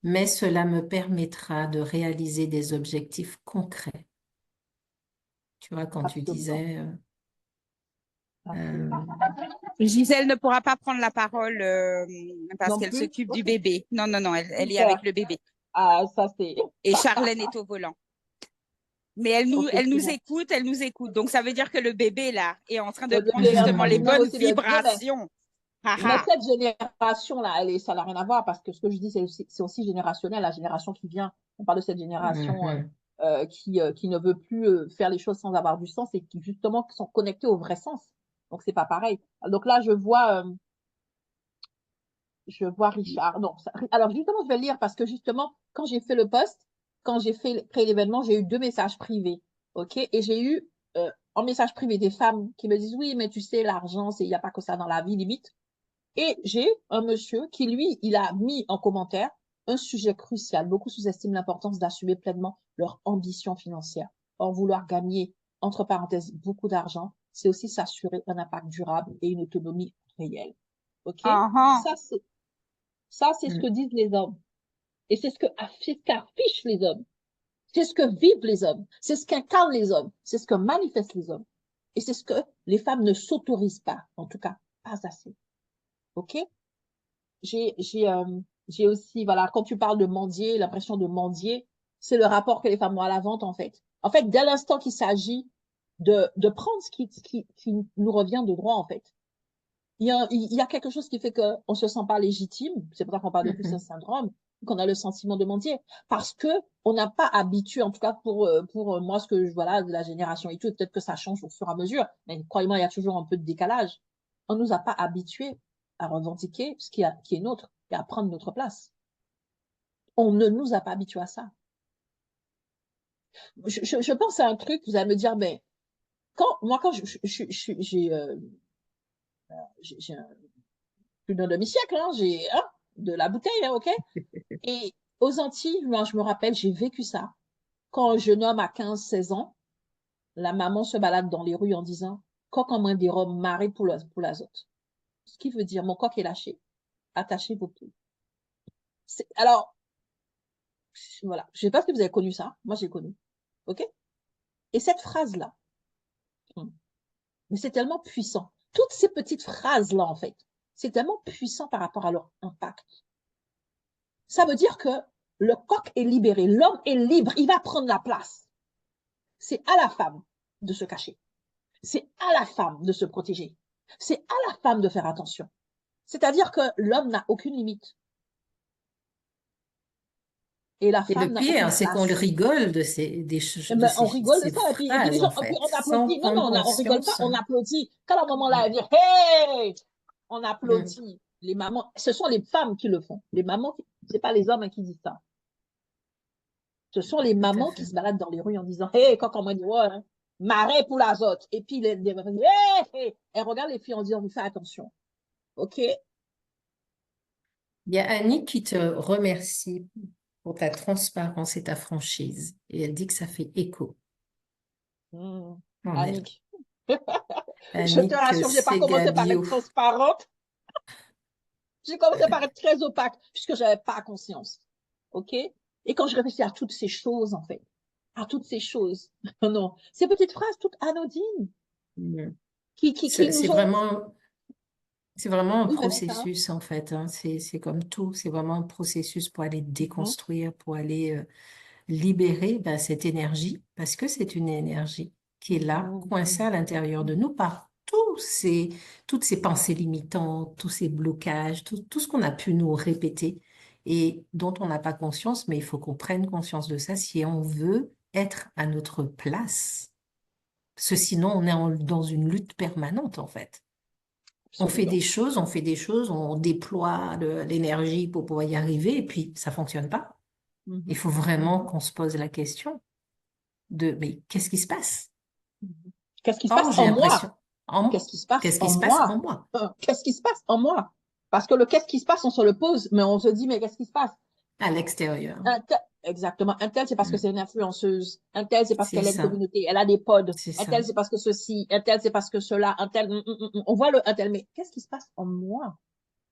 Speaker 2: mais cela me permettra de réaliser des objectifs concrets. Tu vois, quand tu
Speaker 1: Absolument.
Speaker 2: disais,
Speaker 1: Absolument.
Speaker 3: Gisèle ne pourra pas prendre la parole parce
Speaker 1: Non
Speaker 3: qu'elle
Speaker 1: plus?
Speaker 3: s'occupe du
Speaker 1: Ok,
Speaker 3: bébé. Non, non, non, elle est
Speaker 1: super.
Speaker 3: avec le bébé.
Speaker 1: Ah, ça c'est...
Speaker 3: Et Charlène est au volant. Mais
Speaker 1: Ok,
Speaker 3: elle
Speaker 1: c'est
Speaker 3: nous
Speaker 1: bon.
Speaker 3: écoute, elle nous écoute. Donc, ça veut dire que le bébé, là, est en train de
Speaker 1: Le
Speaker 3: prendre
Speaker 1: bébé est en
Speaker 3: justement
Speaker 1: train de
Speaker 3: les
Speaker 1: vivre
Speaker 3: bonnes
Speaker 1: aussi de... Non,
Speaker 3: vibrations. Ah,
Speaker 1: mais
Speaker 3: ah.
Speaker 1: cette génération-là, ça n'a rien à voir parce que ce que je dis, c'est aussi générationnel. La génération qui vient, on parle de cette génération qui ne veut plus faire les choses sans avoir du sens et qui justement sont connectés au vrai sens. Donc, c'est pas pareil. Donc là, je vois Richard. Non, alors justement, je vais lire parce que justement, quand j'ai fait le post, quand j'ai créé l'événement, j'ai eu deux messages privés. OK? Et j'ai eu en message privé des femmes qui me disent oui, mais tu sais, l'argent, il n'y a pas que ça dans la vie, limite. Et j'ai un monsieur qui, lui, il a mis en commentaire un sujet crucial. Beaucoup sous-estiment l'importance d'assumer pleinement leur ambition financière. Or, vouloir gagner, entre parenthèses, beaucoup d'argent, c'est aussi s'assurer un impact durable et une autonomie réelle. OK?
Speaker 3: Ah, ah.
Speaker 1: Ça, c'est ce que disent les hommes. Et c'est ce qu'affichent les hommes. C'est ce que vivent les hommes. C'est ce qu'incarnent les hommes. C'est ce que manifestent les hommes. Et c'est ce que les femmes ne s'autorisent pas. En tout cas, pas assez. OK? J'ai, j'ai, euh, j'ai aussi, voilà, quand tu parles de mendier, l'impression de mendier, c'est le rapport que les femmes ont à la vente, en fait. En fait, dès l'instant qu'il s'agit de prendre ce qui nous revient de droit, en fait, il y a quelque chose qui fait qu'on ne se sent pas légitime. C'est pour ça qu'on parle de plus un syndrome, qu'on a le sentiment de mendier. Parce que on n'a pas habitué, en tout cas pour moi, ce que je vois là, de la génération et tout, peut-être que ça change au fur et à mesure, mais croyez-moi, il y a toujours un peu de décalage. On ne nous a pas habitués à revendiquer ce qui est nôtre et à prendre notre place. On ne nous a pas habitués à ça. Je pense à un truc, vous allez me dire, mais quand j'ai plus d'un demi-siècle, hein, j'ai de la bouteille, hein, OK? Et aux Antilles, moi, je me rappelle, j'ai vécu ça. Quand un jeune homme a 15, 16 ans, la maman se balade dans les rues en disant coq en main des robes marées pour l'azote. Ce qui veut dire mon coq est lâché, attachez vos poules. Alors, voilà, je ne sais pas si vous avez connu ça. Moi, j'ai connu. OK? Et cette phrase-là, mais c'est tellement puissant. Toutes ces petites phrases-là, en fait, c'est tellement puissant par rapport à leur impact. Ça veut dire que le coq est libéré, l'homme est libre, il va prendre la place. C'est à la femme de se cacher. C'est à la femme de se protéger. C'est à la femme de faire attention. C'est-à-dire que l'homme n'a aucune limite. Et la
Speaker 2: Et le
Speaker 1: femme n'a aucune
Speaker 2: pire, c'est qu'on
Speaker 1: place.
Speaker 2: rigole de de
Speaker 1: On rigole de
Speaker 2: ces
Speaker 1: ça, et puis les
Speaker 2: phrases,
Speaker 1: gens,
Speaker 2: en
Speaker 1: puis
Speaker 2: fait,
Speaker 1: on
Speaker 2: sans
Speaker 1: applaudit. Non,
Speaker 2: prendre
Speaker 1: non, on rigole pas,
Speaker 2: conscience.
Speaker 1: on applaudit. Quand la maman là,
Speaker 2: Mm.
Speaker 1: elle dit, hey, on
Speaker 2: Mm.
Speaker 1: applaudit. Les mamans, ce sont les femmes qui le font. Les mamans, c'est pas les hommes qui disent ça. Ce sont les
Speaker 2: Tout à
Speaker 1: mamans qui
Speaker 2: fait.
Speaker 1: se baladent dans les rues en disant, hé, quand on m'a dit, ouais, hein, marée pour l'azote. Et puis, elles regardent les filles en disant, vous faites attention. OK?
Speaker 2: Il y a Annie qui te remercie pour ta transparence et ta franchise. Et elle dit que ça fait écho
Speaker 1: Hmm.
Speaker 2: en elle.
Speaker 1: Annick, je te
Speaker 2: Annick
Speaker 1: rassure, j'ai pas commencé par être
Speaker 2: Segabio.
Speaker 1: transparente. J'ai commencé par être très opaque puisque je n'avais pas conscience. OK? Et quand je réfléchis à toutes ces choses, en fait, à toutes ces choses, non, ces petites phrases toutes anodines
Speaker 2: Mm.
Speaker 1: qui
Speaker 2: C'est
Speaker 1: nous ont.
Speaker 2: vraiment un
Speaker 1: Oui, Vanessa.
Speaker 2: processus en fait, hein. C'est comme tout, c'est vraiment un processus pour aller
Speaker 1: Mhm.
Speaker 2: déconstruire, pour aller libérer ben, cette énergie, parce que c'est une énergie qui est là, coincée à l'intérieur de nous par toutes ces pensées limitantes, tous ces blocages, tout ce qu'on a pu nous répéter et dont on n'a pas conscience, mais il faut qu'on prenne conscience de ça si on veut être à notre place. Parce que sinon, on est dans une lutte permanente en fait.
Speaker 1: Absolument.
Speaker 2: On fait des choses, on déploie de l'énergie pour pouvoir y arriver et puis ça fonctionne pas. Il
Speaker 1: Mhm.
Speaker 2: faut vraiment qu'on se pose la question de mais qu'est-ce qui se passe?
Speaker 1: Mhm. Qu'est-ce qui se
Speaker 2: Or,
Speaker 1: passe
Speaker 2: j'ai
Speaker 1: en moi?
Speaker 2: l'impression, en,
Speaker 1: Qu'est-ce qui se passe
Speaker 2: qu'est-ce qui
Speaker 1: en
Speaker 2: se passe
Speaker 1: moi?
Speaker 2: en moi?
Speaker 1: Qu'est-ce qui se passe en moi? Parce que le qu'est-ce qui se passe, on se le pose, mais on se dit, mais qu'est-ce qui se passe?
Speaker 2: À l'extérieur.
Speaker 1: Exactement. Un tel, c'est parce que
Speaker 2: Hmm.
Speaker 1: c'est une influenceuse. Un tel, c'est parce
Speaker 2: C'est
Speaker 1: qu'elle a une
Speaker 2: ça,
Speaker 1: communauté, elle a des pods.
Speaker 2: c'est
Speaker 1: Un
Speaker 2: ça.
Speaker 1: tel, c'est parce que ceci. Un tel, c'est parce que cela. Un tel, on voit le un tel. Mais qu'est-ce qui se passe en moi?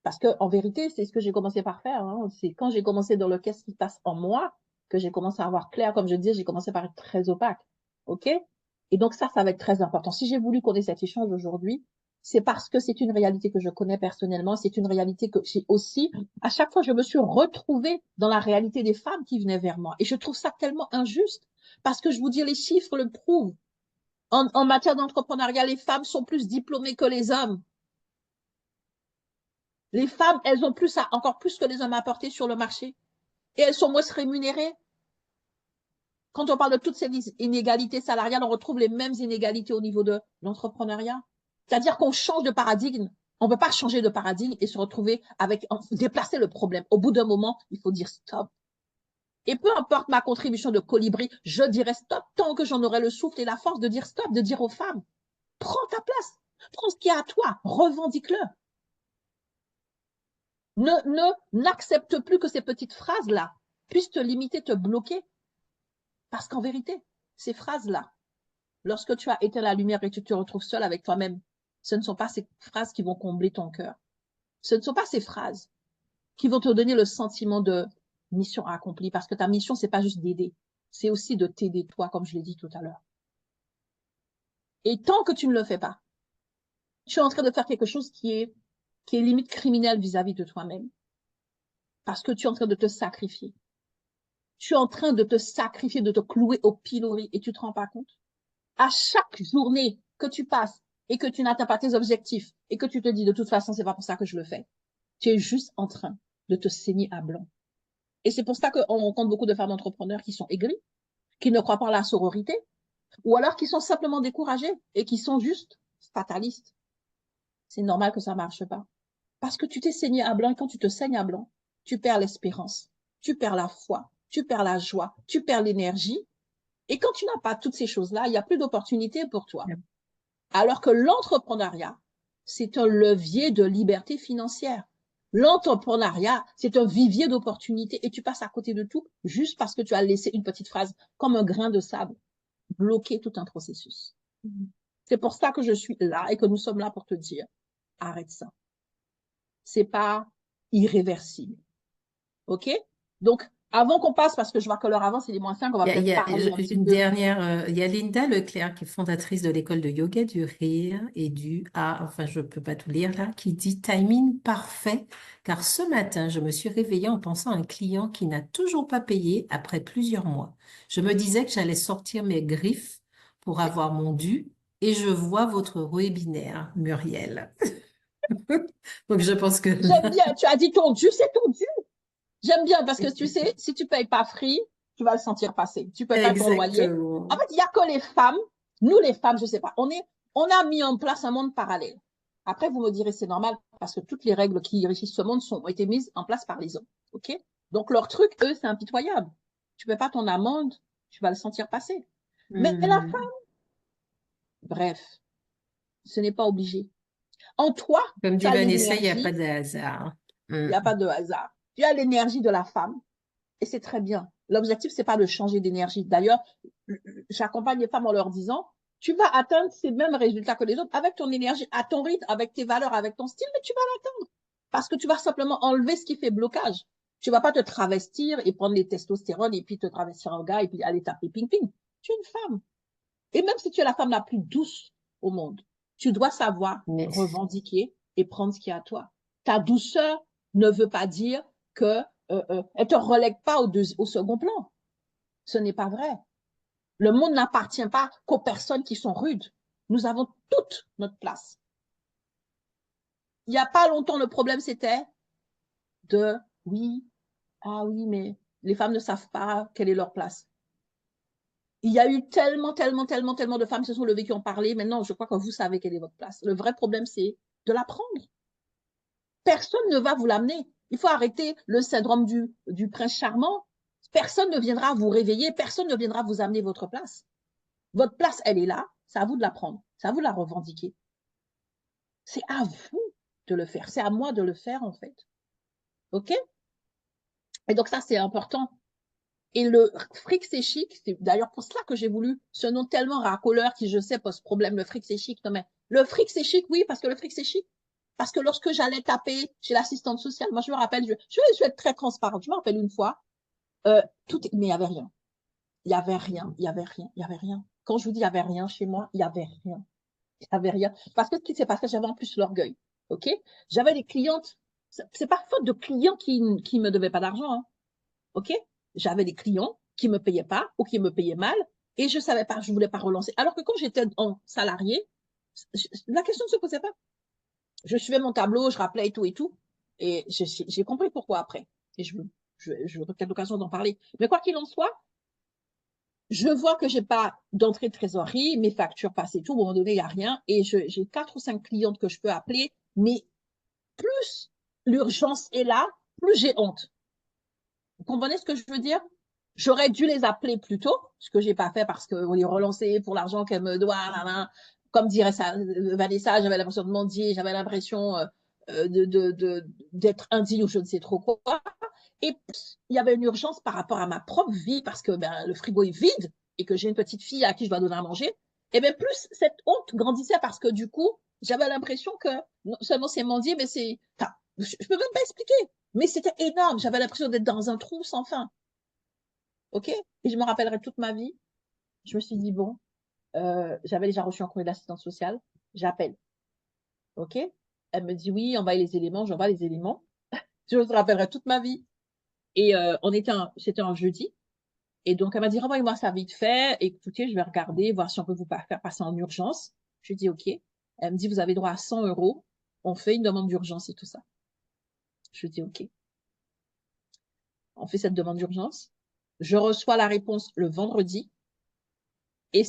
Speaker 1: Parce que, en vérité, c'est ce que j'ai commencé par faire, hein. C'est quand j'ai commencé dans le qu'est-ce qui se passe en moi que j'ai commencé à avoir clair. Comme je disais, j'ai commencé par être très opaque. OK? Et donc, ça va être très important. Si j'ai voulu qu'on ait cet échange aujourd'hui, c'est parce que c'est une réalité que je connais personnellement. C'est une réalité que j'ai aussi, à chaque fois, je me suis retrouvée dans la réalité des femmes qui venaient vers moi. Et je trouve ça tellement injuste parce que je vous dis, les chiffres le prouvent. En matière d'entrepreneuriat, les femmes sont plus diplômées que les hommes. Les femmes, elles ont encore plus que les hommes à apporter sur le marché. Et elles sont moins rémunérées. Quand on parle de toutes ces inégalités salariales, on retrouve les mêmes inégalités au niveau de l'entrepreneuriat. C'est-à-dire qu'on change de paradigme. On ne peut pas changer de paradigme et se retrouver avec, déplacer le problème. Au bout d'un moment, il faut dire stop. Et peu importe ma contribution de colibri, je dirai stop tant que j'en aurai le souffle et la force de dire stop, de dire aux femmes, prends ta place, prends ce qui est à toi, revendique-le. N'accepte plus que ces petites phrases-là puissent te limiter, te bloquer. Parce qu'en vérité, ces phrases-là, lorsque tu as éteint la lumière et que tu te retrouves seul avec toi-même, ce ne sont pas ces phrases qui vont combler ton cœur. Ce ne sont pas ces phrases qui vont te donner le sentiment de mission accomplie. Parce que ta mission, c'est pas juste d'aider. C'est aussi de t'aider toi, comme je l'ai dit tout à l'heure. Et tant que tu ne le fais pas, tu es en train de faire quelque chose qui est limite criminel vis-à-vis de toi-même. Parce que tu es en train de te sacrifier. Tu es en train de te sacrifier, de te clouer au pilori et tu te rends pas compte. À chaque journée que tu passes et que tu n'atteins pas tes objectifs et que tu te dis de toute façon, c'est pas pour ça que je le fais, tu es juste en train de te saigner à blanc. Et c'est pour ça qu'on rencontre beaucoup de femmes entrepreneurs qui sont aigries, qui ne croient pas à la sororité, ou alors qui sont simplement découragées et qui sont juste fatalistes. C'est normal que ça marche pas. Parce que tu t'es saigné à blanc et quand tu te saignes à blanc, tu perds l'espérance, tu perds la foi, tu perds la joie, tu perds l'énergie. Et quand tu n'as pas toutes ces choses-là, il n'y a plus d'opportunités pour toi. Alors que l'entrepreneuriat, c'est un levier de liberté financière. L'entrepreneuriat, c'est un vivier d'opportunités et tu passes à côté de tout juste parce que tu as laissé une petite phrase comme un grain de sable bloquer tout un processus. C'est pour ça que je suis là et que nous sommes là pour te dire, arrête ça. C'est pas irréversible. OK? Donc, avant qu'on passe, parce que je vois que l'heure avance, il est -5, on va
Speaker 2: Il
Speaker 1: peut-être
Speaker 2: y a
Speaker 1: parler un petit
Speaker 2: une
Speaker 1: peu.
Speaker 2: dernière, il y a Linda Leclerc qui est fondatrice de l'école de yoga du rire et du enfin je peux pas tout lire là, qui dit timing parfait car ce matin je me suis réveillée en pensant à un client qui n'a toujours pas payé après plusieurs mois. Je me disais que j'allais sortir mes griffes pour avoir mon dû et je vois votre webinaire, Muriel. Donc je pense que
Speaker 1: J'aime
Speaker 2: là,
Speaker 1: bien, tu as dit ton dû, c'est ton dû. J'aime bien parce que tu sais, si tu payes pas free, tu vas le sentir passer. Tu payes pas ton loyer. En
Speaker 2: exactement.
Speaker 1: fait, il y a que les femmes, nous les femmes, je sais pas, on a mis en place un monde parallèle. Après, vous me direz, c'est normal parce que toutes les règles qui régissent ce monde ont été mises en place par les hommes. OK? Donc, leur truc, eux, c'est impitoyable. Tu ne paies pas ton amende, tu vas le sentir passer. Mais la femme, bref, ce n'est pas obligé. En toi,
Speaker 2: Comme
Speaker 1: tu
Speaker 2: dit
Speaker 1: as
Speaker 2: Vanessa, il n'y a pas
Speaker 1: l'énergie,
Speaker 2: de hasard.
Speaker 1: il n'y a pas de hasard. Tu as l'énergie de la femme et c'est très bien. L'objectif, c'est pas de changer d'énergie. D'ailleurs, j'accompagne les femmes en leur disant, tu vas atteindre ces mêmes résultats que les autres avec ton énergie, à ton rythme, avec tes valeurs, avec ton style, mais tu vas l'atteindre. Parce que tu vas simplement enlever ce qui fait blocage. Tu vas pas te travestir et prendre les testostérones et puis te travestir en gars et puis aller taper ping-ping. Tu es une femme. Et même si tu es la femme la plus douce au monde, tu dois savoir
Speaker 2: Mais
Speaker 1: revendiquer et prendre ce qui est à toi. Ta douceur ne veut pas dire que elle te relègue pas au second plan. Ce n'est pas vrai. Le monde n'appartient pas qu'aux personnes qui sont rudes. Nous avons toute notre place. Il n'y a pas longtemps, le problème, c'était de, oui, ah oui, mais les femmes ne savent pas quelle est leur place. Il y a eu tellement de femmes qui se sont levées, qui ont parlé. Maintenant, je crois que vous savez quelle est votre place. Le vrai problème, c'est de l'apprendre. Personne ne va vous l'amener. Il faut arrêter le syndrome du prince charmant. Personne ne viendra vous réveiller. Personne ne viendra vous amener votre place. Votre place, elle est là. C'est à vous de la prendre. C'est à vous de la revendiquer. C'est à vous de le faire. C'est à moi de le faire, en fait. OK? Et donc, ça, c'est important. Et le fric, c'est chic. C'est d'ailleurs pour cela que j'ai voulu ce nom tellement racoleur qui, je sais, pose problème. Le fric, c'est chic. Non, mais le fric, c'est chic, oui, parce que le fric, c'est chic. Parce que lorsque j'allais taper chez l'assistante sociale, moi, je me rappelle, je vais être très transparente. Je me rappelle une fois, mais il n'y avait rien. Il n'y avait rien. Il n'y avait rien. Il n'y avait rien. Quand je vous dis il n'y avait rien chez moi, il n'y avait rien. Il n'y avait rien. Parce que ce qui s'est passé, j'avais en plus l'orgueil. OK? J'avais des clientes. C'est pas faute de clients qui me devaient pas d'argent. Hein. OK? J'avais des clients qui me payaient pas ou qui me payaient mal et je savais pas, je voulais pas relancer. Alors que quand j'étais en salarié, la question ne se posait pas. Je suivais mon tableau, je rappelais et tout et tout. Et j'ai compris pourquoi après. Et je peut-être l'occasion d'en parler. Mais quoi qu'il en soit, je vois que j'ai pas d'entrée de trésorerie, mes factures passent et tout. À un moment donné, il n'y a rien. Et j'ai 4 ou 5 clientes que je peux appeler. Mais plus l'urgence est là, plus j'ai honte. Vous comprenez ce que je veux dire? J'aurais dû les appeler plus tôt, ce que j'ai pas fait parce qu'on les relançait pour l'argent qu'elle me doit. Là, là. Comme dirait ça, Vanessa, j'avais l'impression de mendier, j'avais l'impression d'être indigne ou je ne sais trop quoi. Et il y avait une urgence par rapport à ma propre vie parce que ben, le frigo est vide et que j'ai une petite fille à qui je dois donner à manger. Et bien plus, cette honte grandissait parce que du coup, j'avais l'impression que non seulement c'est mendier, mais c'est... Enfin, je peux même pas expliquer. Mais c'était énorme. J'avais l'impression d'être dans un trou sans fin. OK? Et je me rappellerai toute ma vie. Je me suis dit, bon, j'avais déjà reçu un courrier d'assistance sociale. J'appelle. OK? Elle me dit, oui, envoie les éléments. J'envoie les éléments. Je me rappellerai toute ma vie. Et c'était un jeudi. Et donc, elle m'a dit, renvoyez-moi ça vite fait. Écoutez, je vais regarder, voir si on peut vous faire passer en urgence. Je dis, OK. Elle me dit, vous avez droit à 100 euros. On fait une demande d'urgence et tout ça. Je dis, OK. On fait cette demande d'urgence. Je reçois la réponse le vendredi. Et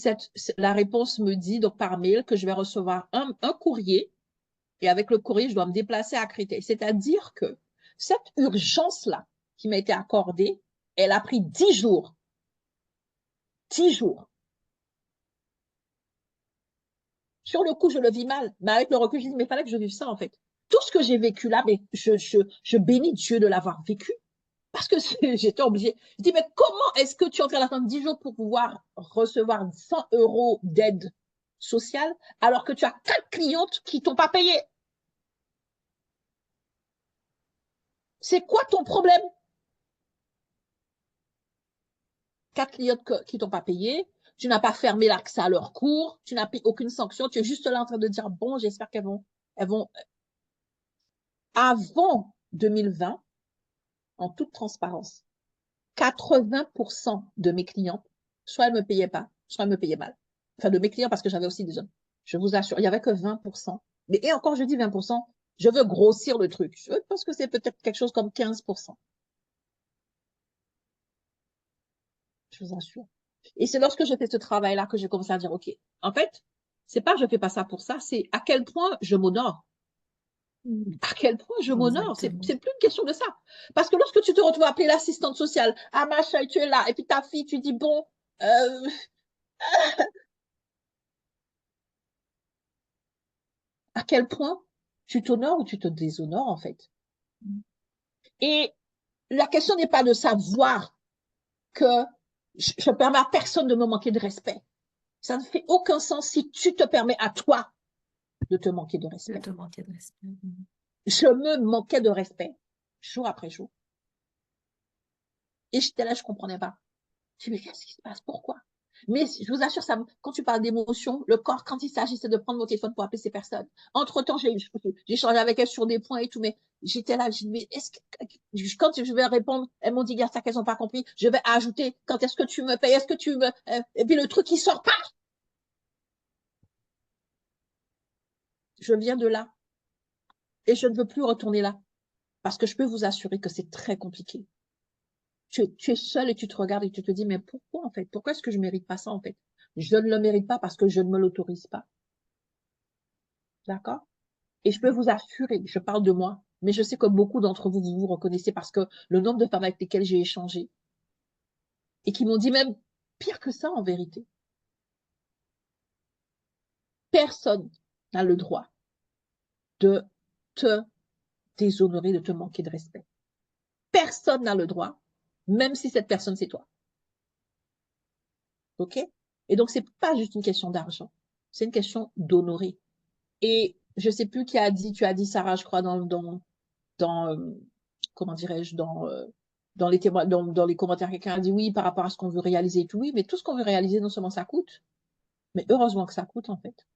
Speaker 1: la réponse me dit, donc par mail, que je vais recevoir un courrier. Et avec le courrier, je dois me déplacer à Créteil. C'est-à-dire que cette urgence-là qui m'a été accordée, elle a pris 10 jours. 10 jours. Sur le coup, je le vis mal. Mais avec le recul, je dis, mais il fallait que je vive ça, en fait. Tout ce que j'ai vécu là, mais je bénis Dieu de l'avoir vécu. Parce que j'étais obligée. Je dis, mais comment est-ce que tu es en train d'attendre 10 jours pour pouvoir recevoir 100 euros d'aide sociale alors que tu as 4 clientes qui t'ont pas payé? C'est quoi ton problème? 4 clientes qui t'ont pas payé, tu n'as pas fermé l'accès à leur cours, tu n'as pris aucune sanction, tu es juste là en train de dire, bon, j'espère elles vont, avant 2020, en toute transparence, 80% de mes clients, soit elles me payaient pas, soit elles me payaient mal. Enfin, de mes clients, parce que j'avais aussi des hommes. Je vous assure, il n'y avait que 20%. Mais, et encore, je dis 20%, je veux grossir le truc. Je pense que c'est peut-être quelque chose comme 15%. Je vous assure. Et c'est lorsque j'ai fait ce travail-là que j'ai commencé à dire, OK, en fait, c'est pas je fais pas ça pour ça, c'est à quel point je m'honore. À quel point je m'honore, c'est
Speaker 2: Exactement.
Speaker 1: plus une question de ça. Parce que lorsque tu te retrouves à appeler l'assistante sociale, ah machin, et tu es là, et puis ta fille, tu dis, bon, euh, à quel point tu t'honores ou tu te déshonores, en fait. Et la question n'est pas de savoir que je permets à personne de me manquer de respect. Ça ne fait aucun sens si tu te permets à toi de te manquer de
Speaker 2: De
Speaker 1: respect.
Speaker 2: te manquer de respect.
Speaker 1: Je me manquais de respect, jour après jour. Et j'étais là, je ne comprenais pas. Je me dis, mais qu'est-ce qui se passe? Pourquoi? Mais je vous assure, quand tu parles d'émotion, le corps, quand il s'agissait de prendre mon téléphone pour appeler ces personnes, entre-temps, j'ai changé avec elles sur des points et tout, mais j'étais là, je dis, mais quand je vais répondre, elles m'ont dit, il y a ça qu'elles n'ont pas compris, je vais ajouter, quand est-ce que tu me payes, est-ce que tu me, et puis le truc, il sort pas. Je viens de là et je ne veux plus retourner là parce que je peux vous assurer que c'est très compliqué. Tu es seul et tu te regardes et tu te dis, mais pourquoi en fait? Pourquoi est-ce que je ne mérite pas ça en fait? Je ne le mérite pas parce que je ne me l'autorise pas. D'accord? Et je peux vous assurer, je parle de moi, mais je sais que beaucoup d'entre vous, vous vous reconnaissez parce que le nombre de femmes avec lesquelles j'ai échangé et qui m'ont dit même pire que ça en vérité. Personne n'a le droit de te déshonorer, de te manquer de respect. Personne n'a le droit, même si cette personne c'est toi. OK? Et donc, c'est pas juste une question d'argent. C'est une question d'honorer. Et je sais plus qui a dit, tu as dit, Sarah, je crois, dans comment dirais-je, dans les témoins, dans les commentaires, quelqu'un a dit oui, par rapport à ce qu'on veut réaliser et tout. Oui, mais tout ce qu'on veut réaliser, non seulement ça coûte, mais heureusement que ça coûte, en fait.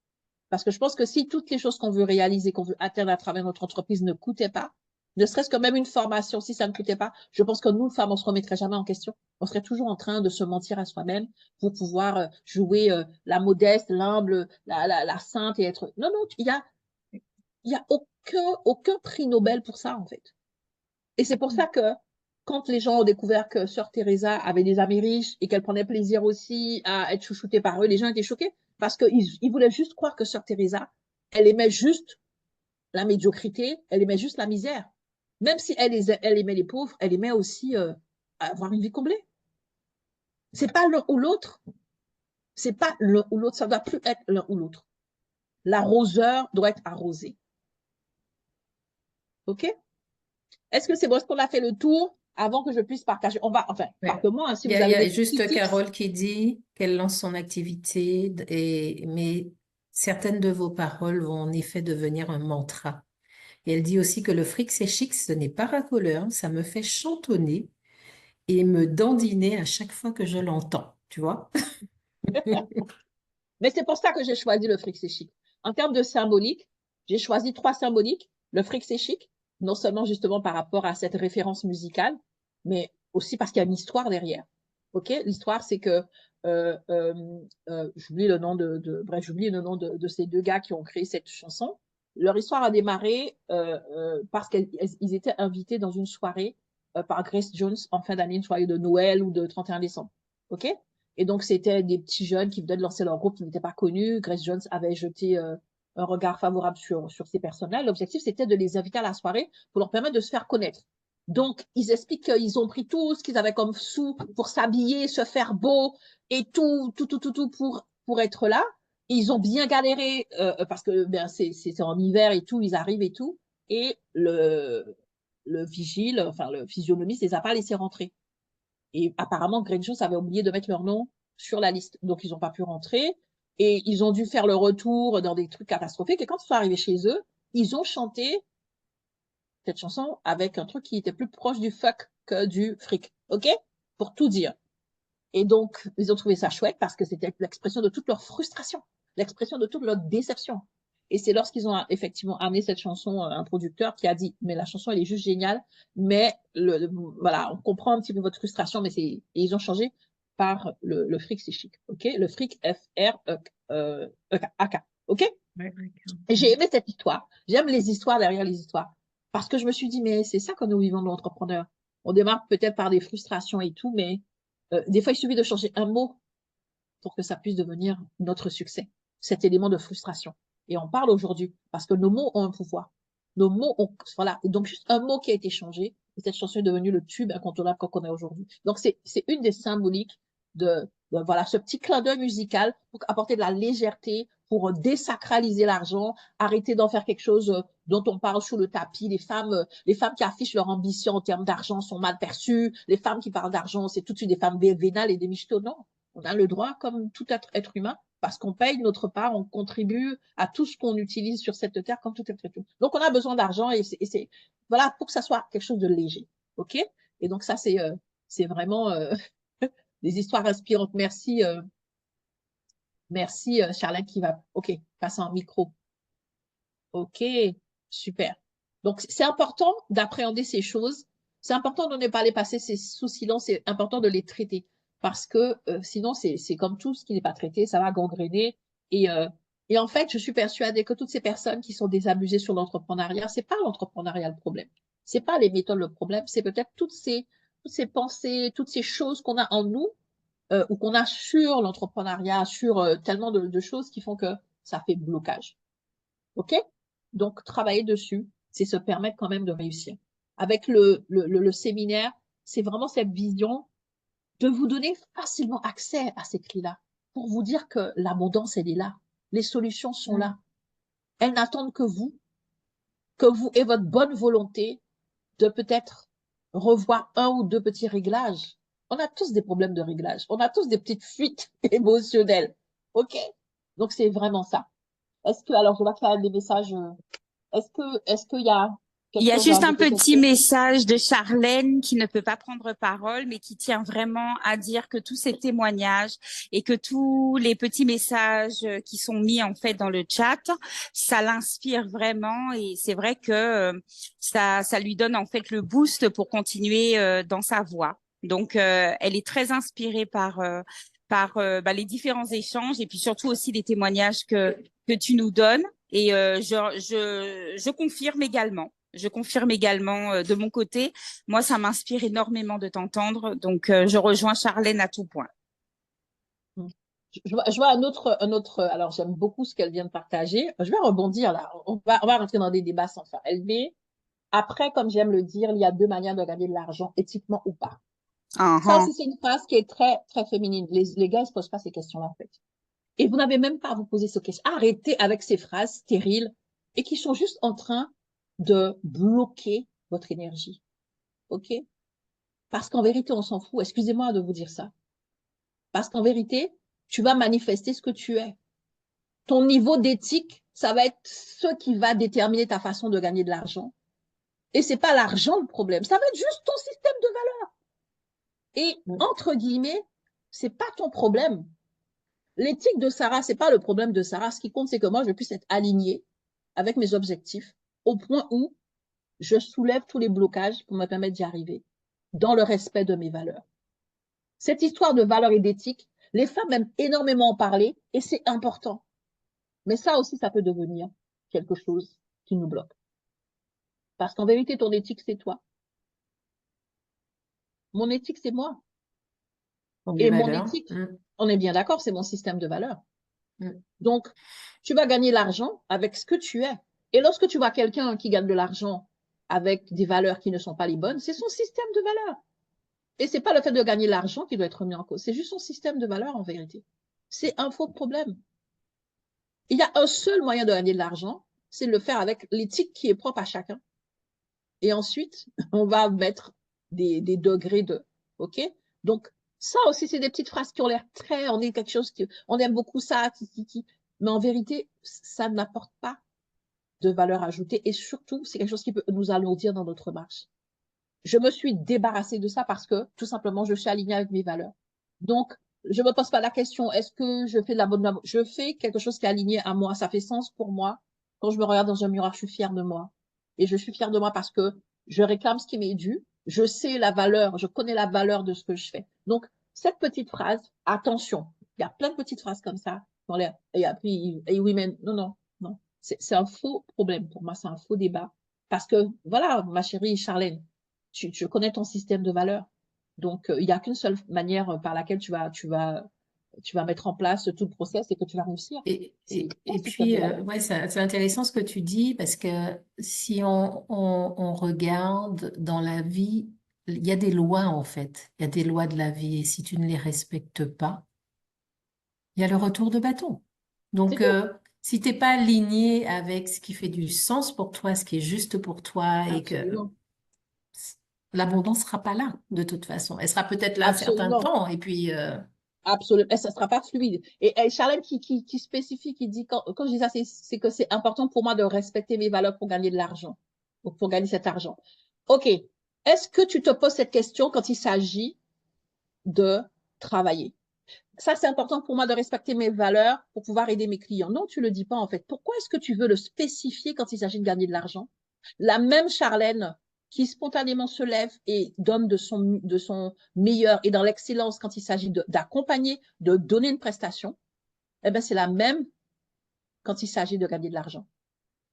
Speaker 1: Parce que je pense que si toutes les choses qu'on veut réaliser, qu'on veut atteindre à travers notre entreprise ne coûtaient pas, ne serait-ce que même une formation, si ça ne coûtait pas, je pense que nous, femmes, on se remettrait jamais en question. On serait toujours en train de se mentir à soi-même pour pouvoir jouer la modeste, l'humble, la sainte et être. Non, non, il y a aucun prix Nobel pour ça, en fait. Et c'est pour ça que quand les gens ont découvert que Sœur Teresa avait des amis riches et qu'elle prenait plaisir aussi à être chouchoutée par eux, les gens étaient choqués parce qu'ils voulaient juste croire que Sœur Teresa, elle aimait juste la médiocrité, elle aimait juste la misère. Même si elle aimait les pauvres, elle aimait aussi avoir une vie comblée. C'est pas l'un ou l'autre. C'est pas l'un ou l'autre. Ça ne doit plus être l'un ou l'autre. L'arroseur doit être arrosé. OK? Est-ce que c'est bon? Est-ce qu'on a fait le tour avant que je puisse partager? On va, enfin, pas
Speaker 2: Ouais.
Speaker 1: que moi, hein, si
Speaker 2: Il y
Speaker 1: vous
Speaker 2: a, il
Speaker 1: avez
Speaker 2: y a
Speaker 1: des petits
Speaker 2: juste
Speaker 1: tips.
Speaker 2: Carole qui dit qu'elle lance son activité, mais certaines de vos paroles vont en effet devenir un mantra. Et elle dit aussi que le fric, c'est chic, ce n'est pas racoleur, ça me fait chantonner et me dandiner à chaque fois que je l'entends, tu vois?
Speaker 1: Mais c'est pour ça que j'ai choisi le fric c'est chic. En termes de symbolique, j'ai choisi 3 symboliques. Le fric c'est chic, non seulement justement par rapport à cette référence musicale, mais aussi parce qu'il y a une histoire derrière. OK? L'histoire, c'est que j'oublie le nom bref, j'oublie le nom de ces 2 gars qui ont créé cette chanson. Leur histoire a démarré parce qu'ils étaient invités dans une soirée par Grace Jones en fin d'année, une soirée de Noël ou de 31 décembre. OK? Et donc, c'était des petits jeunes qui venaient de lancer leur groupe, qui n'étaient pas connus. Grace Jones avait jeté un regard favorable sur ces personnes-là. L'objectif, c'était de les inviter à la soirée pour leur permettre de se faire connaître. Donc, ils expliquent qu'ils ont pris tout ce qu'ils avaient comme sous pour s'habiller, se faire beau et tout pour être là. Et ils ont bien galéré parce que ben, c'est en hiver et tout, ils arrivent et tout. Et le vigile, enfin le physionomiste, les a pas laissés rentrer. Et apparemment, Grace Jones avait oublié de mettre leur nom sur la liste. Donc, ils n'ont pas pu rentrer. Et ils ont dû faire le retour dans des trucs catastrophiques. Et quand ils sont arrivés chez eux, ils ont chanté cette chanson avec un truc qui était plus proche du fuck que du fric. OK? Pour tout dire. Et donc, ils ont trouvé ça chouette parce que c'était l'expression de toute leur frustration, l'expression de toute leur déception. Et c'est lorsqu'ils ont effectivement amené cette chanson à un producteur qui a dit, mais la chanson, elle est juste géniale, mais voilà, on comprend un petit peu votre frustration, mais et ils ont changé par le fric, c'est chic. OK? Le fric, F-R-E-K. OK? Et j'ai aimé cette histoire. J'aime les histoires derrière les histoires. Parce que je me suis dit, mais c'est ça que nous vivons, nous, entrepreneurs. On démarre peut-être par des frustrations et tout, mais des fois, il suffit de changer un mot pour que ça puisse devenir notre succès, cet élément de frustration. Et on parle aujourd'hui parce que nos mots ont un pouvoir. Nos mots, voilà. Et donc, juste un mot qui a été changé, et cette chanson est devenue le tube incontournable qu'on connaît aujourd'hui. Donc, c'est une des symboliques voilà, ce petit clin d'œil musical pour apporter de la légèreté, pour désacraliser l'argent, arrêter d'en faire quelque chose dont on parle sous le tapis. Les femmes qui affichent leur ambition en termes d'argent sont mal perçues. Les femmes qui parlent d'argent, c'est tout de suite des femmes vénales et des michto. Non, on a le droit, comme tout être humain, parce qu'on paye notre part, on contribue à tout ce qu'on utilise sur cette terre comme tout être humain. Donc, on a besoin d'argent et c'est voilà, pour que ça soit quelque chose de léger. OK? Et donc, ça, c'est vraiment des histoires inspirantes. Merci, merci, Charlotte, qui va, OK, passer en micro. OK, super. Donc, c'est important d'appréhender ces choses. C'est important de ne pas les passer sous silence. C'est important de les traiter parce que sinon, c'est comme tout ce qui n'est pas traité, ça va gangréner. Et, euh, et en fait, je suis persuadée que toutes ces personnes qui sont désabusées sur l'entrepreneuriat, c'est pas l'entrepreneuriat le problème. C'est pas les méthodes le problème. C'est peut-être toutes ces pensées, toutes ces choses qu'on a en nous ou qu'on a sur l'entrepreneuriat, sur tellement de choses qui font que ça fait blocage. OK? Donc, travailler dessus, c'est se permettre quand même de réussir. Avec le séminaire, c'est vraiment cette vision de vous donner facilement accès à ces clés-là pour vous dire que l'abondance, elle est là. Les solutions sont là. Elles n'attendent que vous et votre bonne volonté de peut-être revoir un ou deux petits réglages. On a tous des problèmes de réglage. On a tous des petites fuites émotionnelles. OK? Donc, c'est vraiment ça. Alors, je vais faire des messages. Est-ce qu'il y a
Speaker 3: Il
Speaker 1: quelque
Speaker 3: y a
Speaker 1: chose à
Speaker 3: juste un
Speaker 1: ajouter,
Speaker 3: petit
Speaker 1: quelqu'un?
Speaker 3: message de Charlène qui ne peut pas prendre parole, mais qui tient vraiment à dire que tous ces témoignages et que tous les petits messages qui sont mis en fait dans le chat, ça l'inspire vraiment et c'est vrai que ça lui donne en fait le boost pour continuer dans sa voie. Donc, elle est très inspirée par les différents échanges et puis surtout aussi les témoignages que tu nous donnes. Et je confirme également. Je confirme également de mon côté. Moi, ça m'inspire énormément de t'entendre. Donc, je rejoins Charlène à tout point.
Speaker 1: Je vois un autre. Alors, j'aime beaucoup ce qu'elle vient de partager. Je vais rebondir là. On va rentrer dans des débats sans fin. LB, après, comme j'aime le dire, il y a deux manières de gagner de l'argent, éthiquement ou pas. Ça
Speaker 3: Uh-huh.
Speaker 1: aussi, c'est une phrase qui est très, très féminine. Les gars, ils se posent pas ces questions-là, en fait. Et vous n'avez même pas à vous poser ces questions. Arrêtez avec ces phrases stériles et qui sont juste en train de bloquer votre énergie. OK? Parce qu'en vérité, on s'en fout. Excusez-moi de vous dire ça. Parce qu'en vérité, tu vas manifester ce que tu es. Ton niveau d'éthique, ça va être ce qui va déterminer ta façon de gagner de l'argent. Et c'est pas l'argent le problème. Ça va être juste ton système de valeurs. Et, entre guillemets, c'est pas ton problème. L'éthique de Sarah, c'est pas le problème de Sarah. Ce qui compte, c'est que moi, je puisse être alignée avec mes objectifs au point où je soulève tous les blocages pour me permettre d'y arriver dans le respect de mes valeurs. Cette histoire de valeurs et d'éthique, les femmes aiment énormément en parler et c'est important. Mais ça aussi, ça peut devenir quelque chose qui nous bloque. Parce qu'en vérité, ton éthique, c'est toi. Mon éthique, c'est moi.
Speaker 2: Mes
Speaker 1: Et mon
Speaker 2: valeurs.
Speaker 1: éthique, on est bien d'accord, c'est mon système de valeurs. Donc, tu vas gagner l'argent avec ce que tu es. Et lorsque tu vois quelqu'un qui gagne de l'argent avec des valeurs qui ne sont pas les bonnes, c'est son système de valeurs. Et c'est pas le fait de gagner l'argent qui doit être mis en cause, c'est juste son système de valeurs en vérité. C'est un faux problème. Il y a un seul moyen de gagner de l'argent, c'est de le faire avec l'éthique qui est propre à chacun. Et ensuite, on va mettre des degrés de. OK? Donc, ça aussi, c'est des petites phrases qui ont l'air très. On est quelque chose qui. On aime beaucoup ça, mais en vérité, ça n'apporte pas de valeur ajoutée. Et surtout, c'est quelque chose qui peut nous alourdir dans notre marche. Je me suis débarrassée de ça parce que, tout simplement, je suis alignée avec mes valeurs. Donc, je ne me pose pas la question, est-ce que je fais de la bonne. Je fais quelque chose qui est aligné à moi. Ça fait sens pour moi. Quand je me regarde dans un miroir, je suis fière de moi. Et je suis fière de moi parce que je réclame ce qui m'est dû. Je sais la valeur, je connais la valeur de ce que je fais. Donc, cette petite phrase, attention, il y a plein de petites phrases comme ça dans l'air. Et puis, et oui, mais non, non, non. C'est un faux problème pour moi, c'est un faux débat. Parce que, voilà, ma chérie Charlène, tu connais ton système de valeurs. Donc, il n'y a qu'une seule manière par laquelle tu vas tu vas mettre en place tout le process et que tu vas réussir.
Speaker 2: Et
Speaker 1: C'est
Speaker 2: puis,
Speaker 1: système de valeur.
Speaker 2: ouais, c'est intéressant ce que tu dis parce que si on regarde dans la vie, il y a des lois en fait. Il y a des lois de la vie et si tu ne les respectes pas, il y a le retour de bâton.
Speaker 1: C'est
Speaker 2: Donc,
Speaker 1: tout.
Speaker 2: si t'es pas aligné avec ce qui fait du sens pour toi, ce qui est juste pour toi et que
Speaker 1: Absolument.
Speaker 2: l'abondance sera pas là de toute façon. Elle sera peut-être là un certain
Speaker 1: Absolument.
Speaker 2: temps et puis,
Speaker 1: Absolument. Et ça ne sera pas fluide. Et Charlène qui spécifie, qui dit, quand je dis ça, c'est que c'est important pour moi de respecter mes valeurs pour gagner de l'argent, pour gagner cet argent. OK. Est-ce que tu te poses cette question quand il s'agit de travailler? Ça, c'est important pour moi de respecter mes valeurs pour pouvoir aider mes clients. Non, tu le dis pas en fait. Pourquoi est-ce que tu veux le spécifier quand il s'agit de gagner de l'argent? La même Charlène qui spontanément se lève et donne de son meilleur et dans l'excellence quand il s'agit d'accompagner, de donner une prestation, eh ben c'est la même quand il s'agit de gagner de l'argent.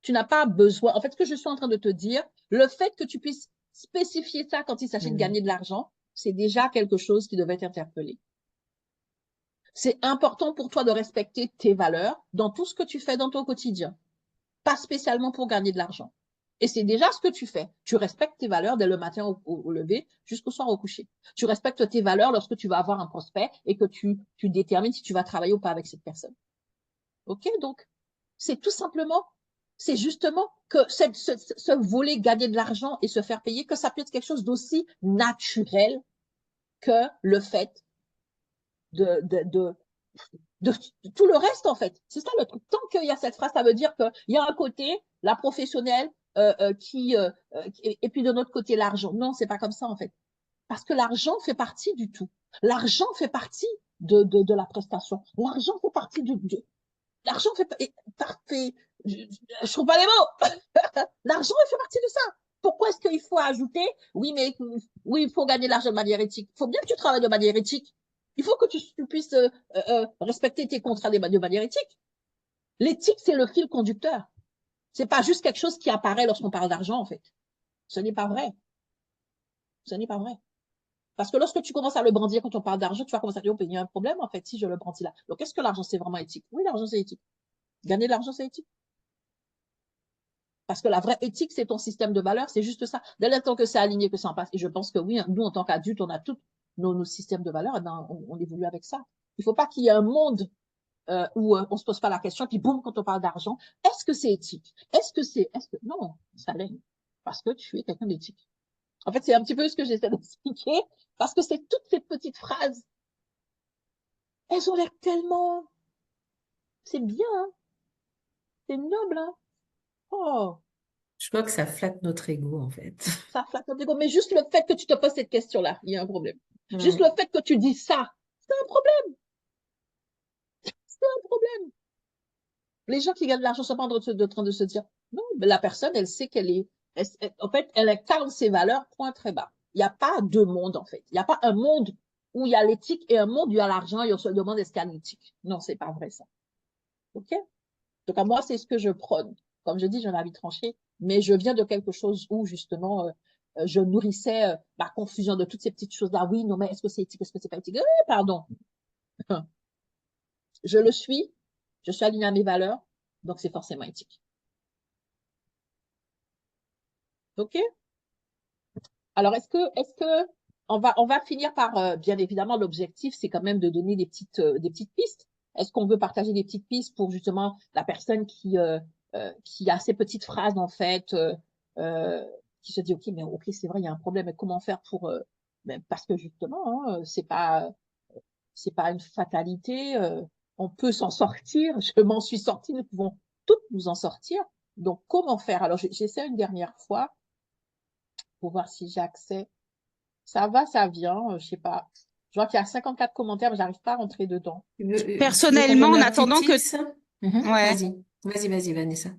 Speaker 1: Tu n'as pas besoin. En fait, ce que je suis en train de te dire, le fait que tu puisses spécifier ça quand il s'agit de gagner de l'argent, c'est déjà quelque chose qui devait t'interpeller. C'est important pour toi de respecter tes valeurs dans tout ce que tu fais dans ton quotidien, pas spécialement pour gagner de l'argent. Et c'est déjà ce que tu fais. Tu respectes tes valeurs dès le matin au lever jusqu'au soir au coucher. Tu respectes tes valeurs lorsque tu vas avoir un prospect et que tu détermines si tu vas travailler ou pas avec cette personne. OK? Donc, c'est tout simplement, c'est justement que ce voler gagner de l'argent et se faire payer, que ça peut être quelque chose d'aussi naturel que le fait de, de, de, de tout le reste, en fait. C'est ça le truc. Tant qu'il y a cette phrase, ça veut dire qu'il y a un côté, la professionnelle, et puis de notre côté, l'argent. Non, c'est pas comme ça, en fait. Parce que l'argent fait partie du tout. L'argent fait partie de la prestation. L'argent fait partie l'argent fait je trouve pas les mots. L'argent, il fait partie de ça. Pourquoi est-ce qu'il faut ajouter, oui, mais oui, il faut gagner de l'argent de manière éthique. Il faut bien que tu travailles de manière éthique. Il faut que tu puisses respecter tes contrats de manière éthique. L'éthique, c'est le fil conducteur. C'est pas juste quelque chose qui apparaît lorsqu'on parle d'argent, en fait. Ce n'est pas vrai. Ce n'est pas vrai. Parce que lorsque tu commences à le brandir quand on parle d'argent, tu vas commencer à dire, oh, il y a un problème, en fait, si je le brandis là. Donc, est-ce que l'argent, c'est vraiment éthique? Oui, l'argent, c'est éthique. Gagner de l'argent, c'est éthique. Parce que la vraie éthique, c'est ton système de valeurs, c'est juste ça. Dès l'instant que c'est aligné, que ça en passe, et je pense que oui, nous, en tant qu'adultes, on a tous nos systèmes de valeurs, et ben, on évolue avec ça. Il ne faut pas qu'il y ait un monde où on ne se pose pas la question, puis boum, quand on parle d'argent, est-ce que c'est éthique? Non, ça l'est. Parce que tu es quelqu'un d'éthique. En fait, c'est un petit peu ce que j'essaie d'expliquer, parce que c'est toutes ces petites phrases, elles ont l'air tellement, c'est bien, hein? C'est noble, hein? Oh,
Speaker 2: je crois que ça flatte notre ego en fait.
Speaker 1: ça flatte notre ego. Mais juste le fait que tu te poses cette question-là, il y a un problème. Juste
Speaker 2: Ouais.
Speaker 1: le fait que tu dis ça, c'est un problème. C'est un problème. Les gens qui gagnent de l'argent sont pas en train de se dire, non, mais la personne, elle sait qu'elle est, en fait, elle incarne ses valeurs, point très bas. Il n'y a pas deux mondes, en fait. Il n'y a pas un monde où il y a l'éthique et un monde où il y a l'argent et on se demande est-ce qu'il y a l'éthique. Non, c'est pas vrai, ça. OK? Donc, à moi, c'est ce que je prône. Comme je dis, j'en ai envie de trancher, mais je viens de quelque chose où, justement, je nourrissais ma confusion de toutes ces petites choses-là. Oui, non, mais est-ce que c'est éthique, est-ce que c'est pas éthique? Pardon. Je le suis, je suis alignée à mes valeurs, donc c'est forcément éthique. OK? Alors, est-ce que on va finir par, bien évidemment, l'objectif, c'est quand même de donner des petites pistes. Est-ce qu'on veut partager des petites pistes pour justement la personne qui a ces petites phrases, en fait, euh, qui se dit, OK, mais OK, c'est vrai, il y a un problème, mais comment faire pour, parce que justement, hein, c'est pas une fatalité, on peut s'en sortir, je m'en suis sortie, nous pouvons toutes nous en sortir. Donc, comment faire? Alors, j'essaie une dernière fois pour voir si j'ai accès. Ça va, ça vient, je sais pas. Je vois qu'il y a 54 commentaires, mais j'arrive pas à rentrer dedans.
Speaker 2: Tu veux qu'on
Speaker 3: Personnellement,
Speaker 2: donne
Speaker 3: en
Speaker 2: un petit
Speaker 3: attendant que,
Speaker 2: tips?
Speaker 3: ouais,
Speaker 2: Vas-y, Vanessa.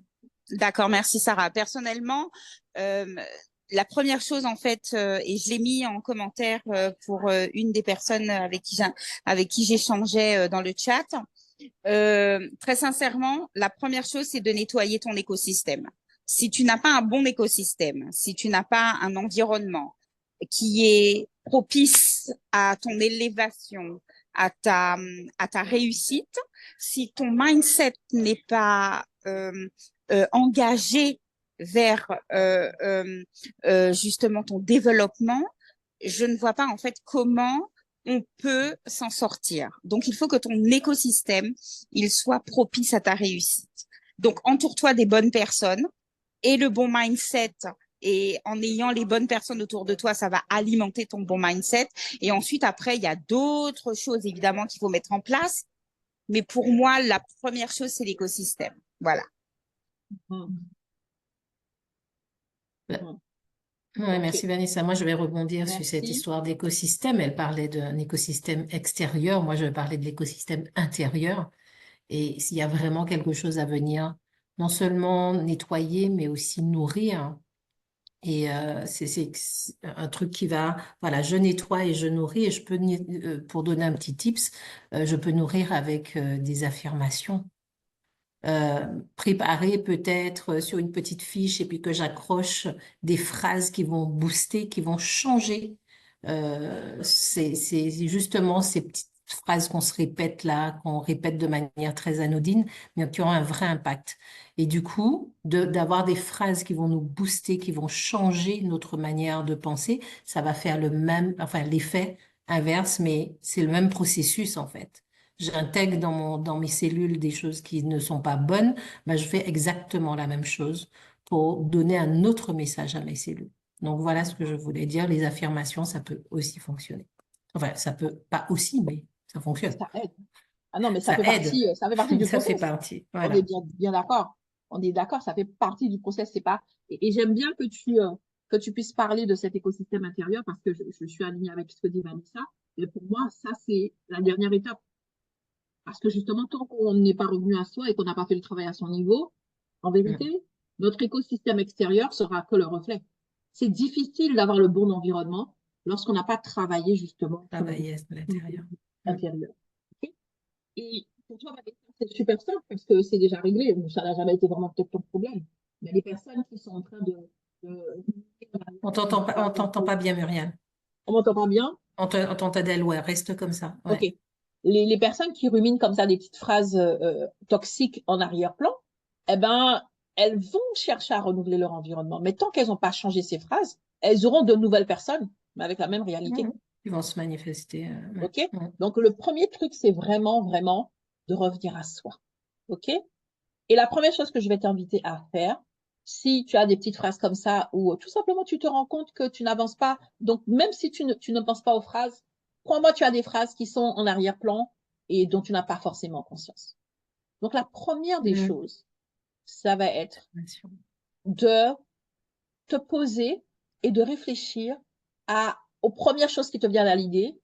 Speaker 3: d'accord, merci Sarah. Personnellement, la première chose en fait, et je l'ai mis en commentaire pour une des personnes avec qui j'échangeais dans le chat. Très sincèrement, la première chose, c'est de nettoyer ton écosystème. Si tu n'as pas un bon écosystème, si tu n'as pas un environnement qui est propice à ton élévation, à ta réussite, si ton mindset n'est pas engagé vers justement ton développement, je ne vois pas en fait comment on peut s'en sortir. Donc, il faut que ton écosystème, il soit propice à ta réussite. Donc, entoure-toi des bonnes personnes et le bon mindset. Et en ayant les bonnes personnes autour de toi, ça va alimenter ton bon mindset. Et ensuite, après, il y a d'autres choses, évidemment, qu'il faut mettre en place. Mais pour moi, la première chose, c'est l'écosystème. Voilà.
Speaker 1: Mhm. Mhm.
Speaker 2: Ouais,
Speaker 1: Ok,
Speaker 2: merci Vanessa. Moi, je vais rebondir sur cette
Speaker 1: merci.
Speaker 2: histoire d'écosystème. Elle parlait d'un écosystème extérieur. Moi, je vais parler de l'écosystème intérieur. Et s'il y a vraiment quelque chose à venir, non seulement nettoyer, mais aussi nourrir. Et c'est un truc qui va, voilà, je nettoie et je nourris. Et je peux, pour donner un petit tips, je peux nourrir avec des affirmations. Préparer peut-être sur une petite fiche et puis que j'accroche des phrases qui vont booster, qui vont changer. C'est justement ces petites phrases qu'on se répète là, qu'on répète de manière très anodine, mais qui ont un vrai impact. Et du coup, d'avoir des phrases qui vont nous booster, qui vont changer notre manière de penser, ça va faire le même, enfin l'effet inverse, mais c'est le même processus en fait. J'intègre dans mes cellules des choses qui ne sont pas bonnes, ben, je fais exactement la même chose pour donner un autre message à mes cellules. Donc voilà ce que je voulais dire. Les affirmations, ça peut aussi fonctionner. Enfin, ça peut pas aussi, mais ça fonctionne.
Speaker 1: Ça aide. Ah non, mais
Speaker 2: Ça aide.
Speaker 1: ça fait partie du
Speaker 2: Ça fait
Speaker 1: process.
Speaker 2: partie.
Speaker 1: On est
Speaker 2: Voilà.
Speaker 1: bien d'accord. On est d'accord, ça fait partie du process. C'est pas. Et j'aime bien que tu puisses parler de cet écosystème intérieur parce que je suis alignée avec ce que dit Vanessa. Et pour moi, ça, c'est la dernière étape. Parce que justement, tant qu'on n'est pas revenu à soi et qu'on n'a pas fait le travail à son niveau, en vérité,
Speaker 2: Mm.
Speaker 1: notre écosystème extérieur sera que le reflet. C'est difficile d'avoir le bon environnement lorsqu'on n'a pas travaillé justement sur
Speaker 2: Travailler à
Speaker 1: sur notre
Speaker 2: l'intérieur.
Speaker 1: équilibre
Speaker 2: Mm.
Speaker 1: intérieur. Ok. Et pour toi, Vanessa, c'est super simple parce que c'est déjà réglé. Ça n'a jamais été vraiment peut-être ton problème. Mais les personnes qui sont en train de-
Speaker 2: On t'entend pas bien, Muriel.
Speaker 1: on m'entend pas bien?
Speaker 2: On t'entend d'elle, ouais, reste comme ça.
Speaker 1: Ok.
Speaker 2: Ouais.
Speaker 1: Les personnes qui ruminent comme ça des petites phrases toxiques en arrière-plan, eh ben, elles vont chercher à renouveler leur environnement. Mais tant qu'elles n'ont pas changé ces phrases, elles auront de nouvelles personnes, mais avec la même réalité.
Speaker 2: Mm. Ils vont se manifester. Ouais.
Speaker 1: OK?
Speaker 2: Mm.
Speaker 1: Donc, le premier truc, c'est vraiment, vraiment de revenir à soi. OK? Et la première chose que je vais t'inviter à faire, si tu as des petites phrases comme ça, ou tout simplement tu te rends compte que tu n'avances pas, donc même si tu ne penses pas aux phrases, crois-moi, tu as des phrases qui sont en arrière-plan et dont tu n'as pas forcément conscience. Donc la première des
Speaker 2: Mm.
Speaker 1: choses, ça va être de te poser et de réfléchir aux premières choses qui te viennent à l'idée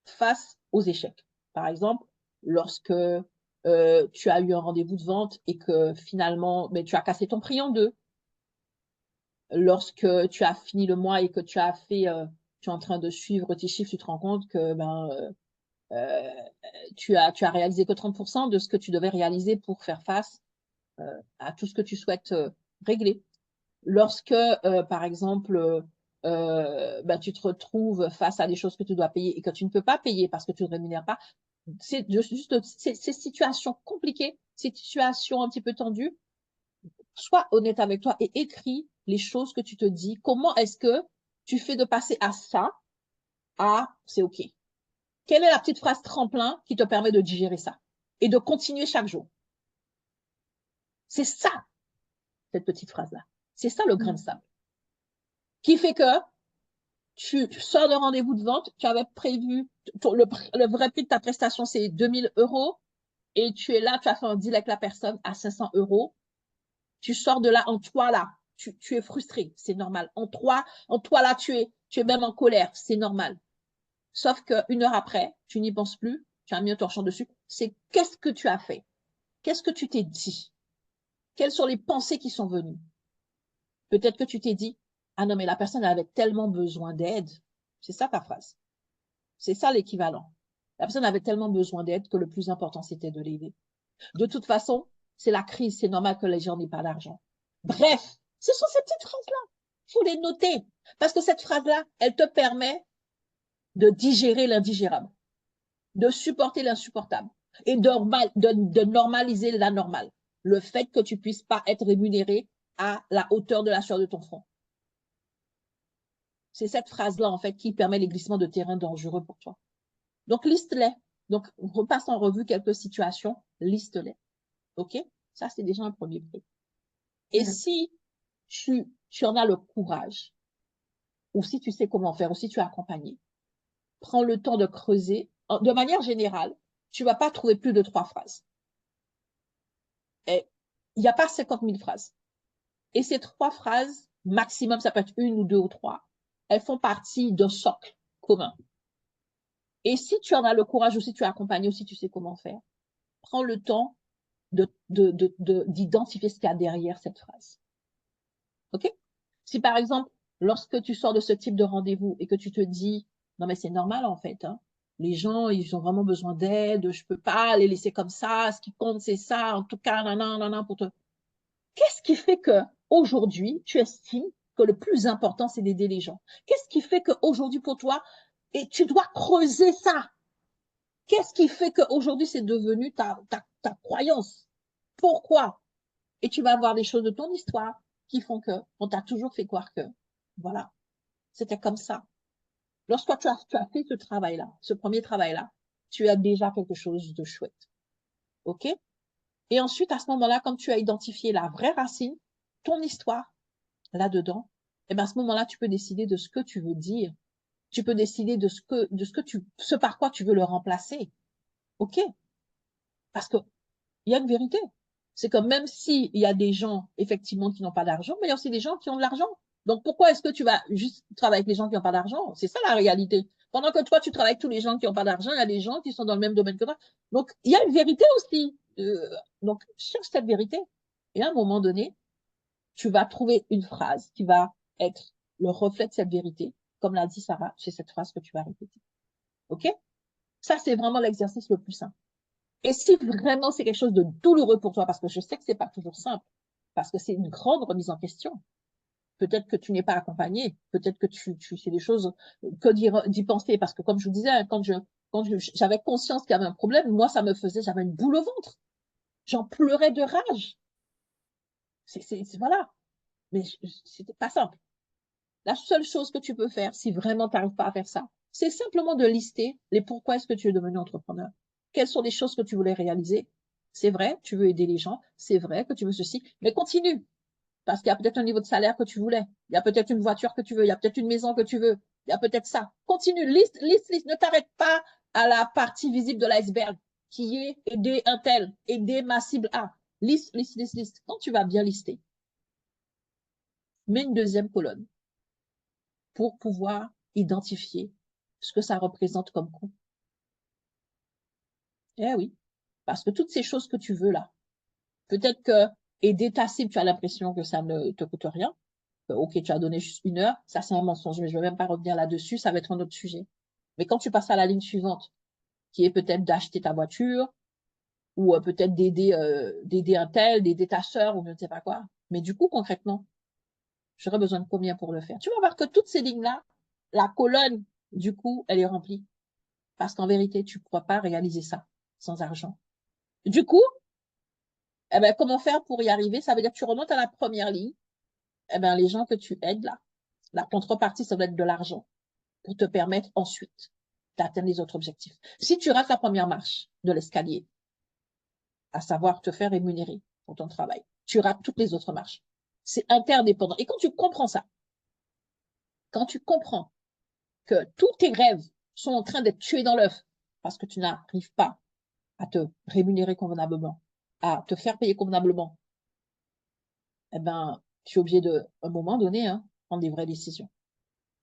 Speaker 1: face aux échecs. Par exemple, lorsque tu as eu un rendez-vous de vente et que finalement, mais tu as cassé ton prix en deux. Lorsque tu as fini le mois et que tu es en train de suivre tes chiffres, tu te rends compte que euh, tu as réalisé que 30% de ce que tu devais réaliser pour faire face à tout ce que tu souhaites régler. Lorsque, par exemple, tu te retrouves face à des choses que tu dois payer et que tu ne peux pas payer parce que tu ne rémunères pas, c'est juste ces situations compliquées, ces situations un petit peu tendues, sois honnête avec toi et écris les choses que tu te dis. Comment est-ce que tu fais de passer à ça à c'est OK? Quelle est la petite phrase tremplin qui te permet de digérer ça et de continuer chaque jour? C'est ça, cette petite phrase-là. C'est ça le grain de sable. Qui fait que tu sors de rendez-vous de vente, tu avais prévu, le vrai prix de ta prestation, c'est 2000 € et tu es là, tu as fait un deal avec la personne à 500 €. Tu sors de là, en toi là, tu es frustré, c'est normal. En toi là, tu es même en colère, c'est normal. Sauf qu'une heure après, tu n'y penses plus, tu as mis un torchon dessus. C'est qu'est-ce que tu as fait? Qu'est-ce que tu t'es dit? Quelles sont les pensées qui sont venues? Peut-être que tu t'es dit, ah non, mais la personne elle avait tellement besoin d'aide. C'est ça ta phrase. C'est ça l'équivalent. La personne avait tellement besoin d'aide que le plus important, c'était de l'aider. De toute façon, c'est la crise, c'est normal que les gens n'aient pas d'argent. Bref, ce sont ces petites phrases-là. Il faut les noter. Parce que cette phrase-là, elle te permet de digérer l'indigérable. de supporter l'insupportable et de normaliser l'anormal. Le fait que tu puisses pas être rémunéré à la hauteur de la sueur de ton front. C'est cette phrase-là, en fait, qui permet les glissements de terrain dangereux pour toi. Donc, liste-les. Donc, on repasse en revue quelques situations, liste-les. OK? Ça, c'est déjà un premier truc. Et si tu en as le courage, ou si tu sais comment faire, ou si tu es accompagné, prends le temps de creuser. De manière générale, tu ne vas pas trouver plus de 3 phrases. Il n'y a pas 50 000 phrases. Et ces 3 phrases, maximum, ça peut être 1 ou 2 ou 3, elles font partie d'un socle commun. Et si tu en as le courage, ou si tu es accompagné, ou si tu sais comment faire, prends le temps d'identifier ce qu'il y a derrière cette phrase. OK? Si par exemple, lorsque tu sors de ce type de rendez-vous et que tu te dis, non mais c'est normal en fait, hein, les gens, ils ont vraiment besoin d'aide, je peux pas les laisser comme ça, ce qui compte c'est ça, en tout cas, nanana, pour te... Qu'est-ce qui fait que aujourd'hui tu estimes que le plus important, c'est d'aider les gens? Qu'est-ce qui fait qu'aujourd'hui pour toi, et tu dois creuser ça? Qu'est-ce qui fait qu'aujourd'hui c'est devenu ta croyance? Pourquoi? Et tu vas voir des choses de ton histoire qui font que on t'a toujours fait croire que, voilà, c'était comme ça. Lorsque tu as fait ce travail-là, ce premier travail-là, tu as déjà quelque chose de chouette. OK? Et ensuite, à ce moment-là, quand tu as identifié la vraie racine, ton histoire, là-dedans, et bien à ce moment-là, tu peux décider de ce que tu veux dire. Tu peux décider de ce par quoi tu veux le remplacer. OK? Parce que il y a une vérité. C'est que même s'il y a des gens, effectivement, qui n'ont pas d'argent, mais il y a aussi des gens qui ont de l'argent. Donc, pourquoi est-ce que tu vas juste travailler avec les gens qui n'ont pas d'argent? C'est ça la réalité. Pendant que toi, tu travailles avec tous les gens qui n'ont pas d'argent, il y a des gens qui sont dans le même domaine que toi. Donc, il y a une vérité aussi. Donc, cherche cette vérité. Et à un moment donné, tu vas trouver une phrase qui va être le reflet de cette vérité. Comme l'a dit Sarah, c'est cette phrase que tu vas répéter. OK? Ça, c'est vraiment l'exercice le plus simple. Et si vraiment c'est quelque chose de douloureux pour toi, parce que je sais que c'est pas toujours simple, parce que c'est une grande remise en question. Peut-être que tu n'es pas accompagné, peut-être que c'est des choses que d'y penser, parce que comme je vous disais, quand j'avais conscience qu'il y avait un problème, moi j'avais une boule au ventre, j'en pleurais de rage. Voilà, mais c'était pas simple. La seule chose que tu peux faire, si vraiment tu n'arrives pas à faire ça, c'est simplement de lister les pourquoi est-ce que tu es devenu entrepreneur. Quelles sont les choses que tu voulais réaliser? C'est vrai, tu veux aider les gens, c'est vrai que tu veux ceci, mais continue. Parce qu'il y a peut-être un niveau de salaire que tu voulais, il y a peut-être une voiture que tu veux, il y a peut-être une maison que tu veux, il y a peut-être ça. Continue, liste. Ne t'arrête pas à la partie visible de l'iceberg, qui est aider un tel, aider ma cible A. Liste. Quand tu vas bien lister, mets une deuxième colonne pour pouvoir identifier ce que ça représente comme coût. Eh oui, parce que toutes ces choses que tu veux là, peut-être que aider ta cible, tu as l'impression que ça ne te coûte rien. Ok, tu as donné juste 1 heure, ça c'est un mensonge, mais je ne vais même pas revenir là-dessus, ça va être un autre sujet. Mais quand tu passes à la ligne suivante, qui est peut-être d'acheter ta voiture, ou peut-être d'aider un tel, d'aider ta sœur, ou je ne sais pas quoi. Mais du coup, concrètement, j'aurais besoin de combien pour le faire? Tu vas voir que toutes ces lignes-là, la colonne, du coup, elle est remplie. Parce qu'en vérité, tu ne pourras pas réaliser ça sans argent. Du coup, eh ben, comment faire pour y arriver? Ça veut dire que tu remontes à la première ligne. Eh ben, les gens que tu aides là, la contrepartie, ça doit être de l'argent pour te permettre ensuite d'atteindre les autres objectifs. Si tu rates la première marche de l'escalier, à savoir te faire rémunérer pour ton travail, tu rates toutes les autres marches. C'est interdépendant. Et quand tu comprends ça, quand tu comprends que tous tes rêves sont en train d'être tués dans l'œuf parce que tu n'arrives pas à te rémunérer convenablement, à te faire payer convenablement, eh ben, tu es obligé de, à un moment donné, hein, prendre des vraies décisions.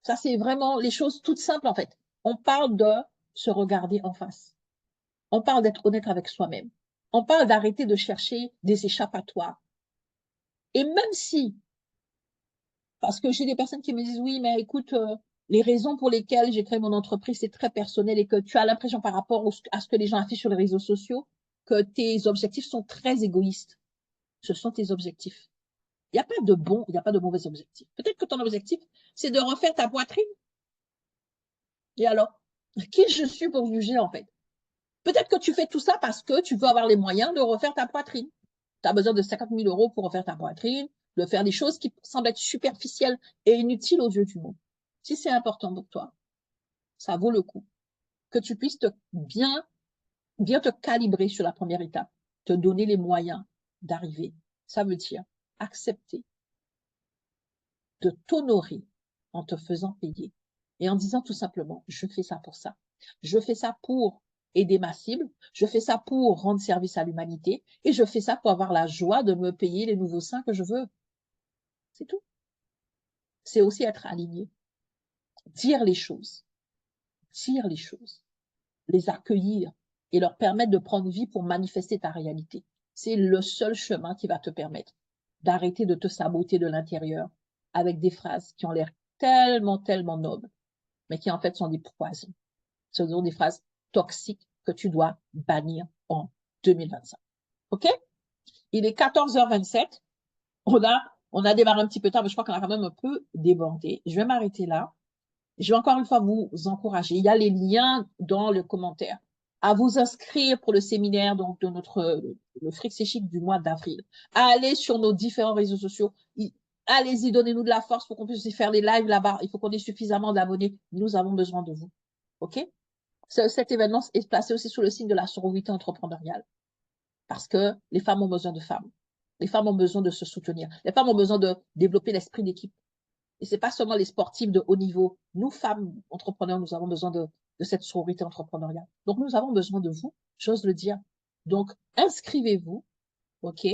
Speaker 1: Ça, c'est vraiment les choses toutes simples, en fait. On parle de se regarder en face. On parle d'être honnête avec soi-même. On parle d'arrêter de chercher des échappatoires. Et même si, parce que j'ai des personnes qui me disent, oui, mais écoute, les raisons pour lesquelles j'ai créé mon entreprise, c'est très personnel et que tu as l'impression par rapport à ce que les gens affichent sur les réseaux sociaux, que tes objectifs sont très égoïstes. Ce sont tes objectifs. Il n'y a pas de bon, il n'y a pas de mauvais objectifs. Peut-être que ton objectif, c'est de refaire ta poitrine. Et alors, qui je suis pour juger, en fait? Peut-être que tu fais tout ça parce que tu veux avoir les moyens de refaire ta poitrine. Tu as besoin de 50 000 euros pour refaire ta poitrine, de faire des choses qui semblent être superficielles et inutiles aux yeux du monde. Si c'est important pour toi, ça vaut le coup que tu puisses bien te calibrer sur la première étape, te donner les moyens d'arriver. Ça veut dire accepter de t'honorer en te faisant payer et en disant tout simplement, je fais ça pour ça. Je fais ça pour aider ma cible, je fais ça pour rendre service à l'humanité et je fais ça pour avoir la joie de me payer les nouveaux seins que je veux. C'est tout. C'est aussi être aligné. Dire les choses, les accueillir et leur permettre de prendre vie pour manifester ta réalité. C'est le seul chemin qui va te permettre d'arrêter de te saboter de l'intérieur avec des phrases qui ont l'air tellement, tellement nobles, mais qui en fait sont des poisons. Ce sont des phrases toxiques que tu dois bannir en 2025. OK? Il est 14h27. On a démarré un petit peu tard, mais je crois qu'on a quand même un peu débordé. Je vais m'arrêter là. Je vais encore une fois vous encourager. Il y a les liens dans le commentaire à vous inscrire pour le séminaire donc de le Fric C'est Chic du mois d'avril. À aller sur nos différents réseaux sociaux. Allez-y, donnez-nous de la force pour qu'on puisse faire des lives là-bas. Il faut qu'on ait suffisamment d'abonnés. Nous avons besoin de vous. OK? Cet événement est placé aussi sous le signe de la sororité entrepreneuriale. Parce que les femmes ont besoin de femmes. Les femmes ont besoin de se soutenir. Les femmes ont besoin de développer l'esprit d'équipe. Et c'est pas seulement les sportifs de haut niveau. Nous, femmes entrepreneurs, nous avons besoin de cette sororité entrepreneuriale. Donc, nous avons besoin de vous, j'ose le dire. Donc, inscrivez-vous, OK?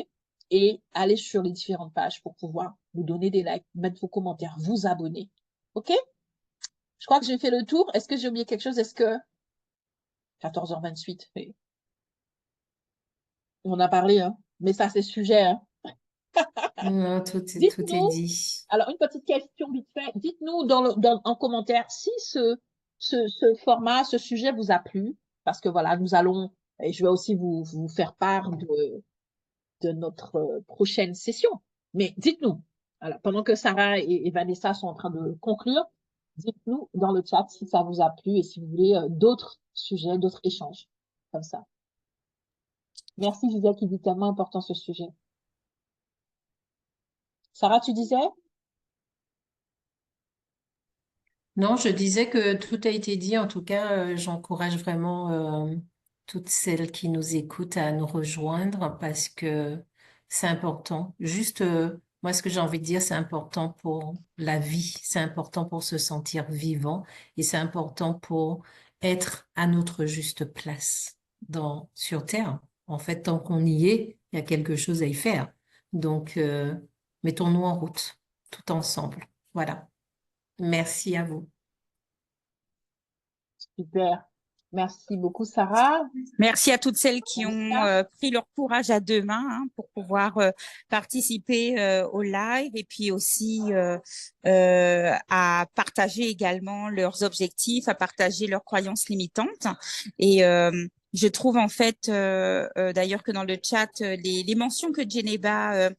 Speaker 1: Et allez sur les différentes pages pour pouvoir vous donner des likes, mettre vos commentaires, vous abonner. OK? Je crois que j'ai fait le tour. Est-ce que j'ai oublié quelque chose? Est-ce que 14h28, on a parlé, hein? Mais ça, c'est sujet, hein?
Speaker 2: Non, tout est
Speaker 1: Dites-nous,
Speaker 2: dit.
Speaker 1: alors une petite question vite fait, dites-nous en commentaire si ce format, ce sujet vous a plu, parce que voilà, nous allons, et je vais aussi vous faire part de notre prochaine session. Mais dites-nous, alors, pendant que Sarah et Vanessa sont en train de conclure, dites-nous dans le chat si ça vous a plu et si vous voulez d'autres sujets, d'autres échanges, comme ça. Merci Gisèle qui dit tellement important ce sujet. Sarah, tu disais?
Speaker 2: Non, je disais que tout a été dit. En tout cas, j'encourage vraiment toutes celles qui nous écoutent à nous rejoindre parce que c'est important. Juste, moi, ce que j'ai envie de dire, c'est important pour la vie, c'est important pour se sentir vivant et c'est important pour être à notre juste place sur Terre. En fait, tant qu'on y est, il y a quelque chose à y faire. Donc, mettons-nous en route, tout ensemble. Voilà. Merci à vous.
Speaker 1: Super. Merci beaucoup, Sarah.
Speaker 3: Merci à toutes celles qui ont pris leur courage à deux mains pour pouvoir participer au live et puis aussi à partager également leurs objectifs, à partager leurs croyances limitantes. Et je trouve en fait d'ailleurs que dans le chat, les mentions que Geneba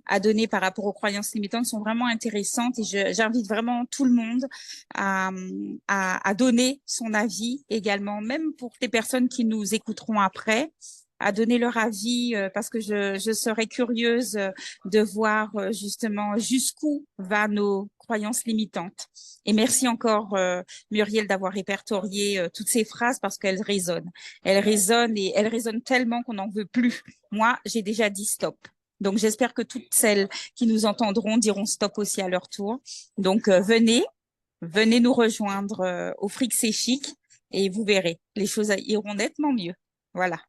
Speaker 3: a données par rapport aux croyances limitantes sont vraiment intéressantes et j'invite vraiment tout le monde à donner son avis également, même pour les personnes qui nous écouteront après, à donner leur avis parce que je serais curieuse de voir justement jusqu'où va nos croyances limitantes. Et merci encore Muriel d'avoir répertorié toutes ces phrases parce qu'elles résonnent. Elles résonnent et elles résonnent tellement qu'on n'en veut plus. Moi, j'ai déjà dit stop. Donc, j'espère que toutes celles qui nous entendront diront stop aussi à leur tour. Donc, venez nous rejoindre au Fric C'est Chic et vous verrez, les choses iront nettement mieux. Voilà,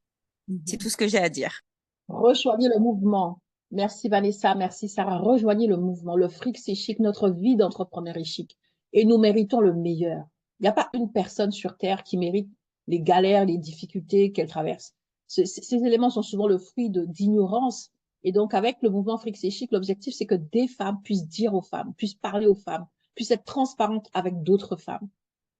Speaker 3: c'est tout ce que j'ai à dire.
Speaker 1: Rejoignez le mouvement. Merci Vanessa, merci Sarah. Rejoignez le mouvement. Le Fric C'est Chic, notre vie d'entrepreneur est chic. Et nous méritons le meilleur. Il n'y a pas une personne sur Terre qui mérite les galères, les difficultés qu'elle traverse. Ces éléments sont souvent le fruit d'ignorance. Et donc, avec le mouvement Fric C'est Chic, l'objectif, c'est que des femmes puissent dire aux femmes, puissent parler aux femmes, puissent être transparentes avec d'autres femmes.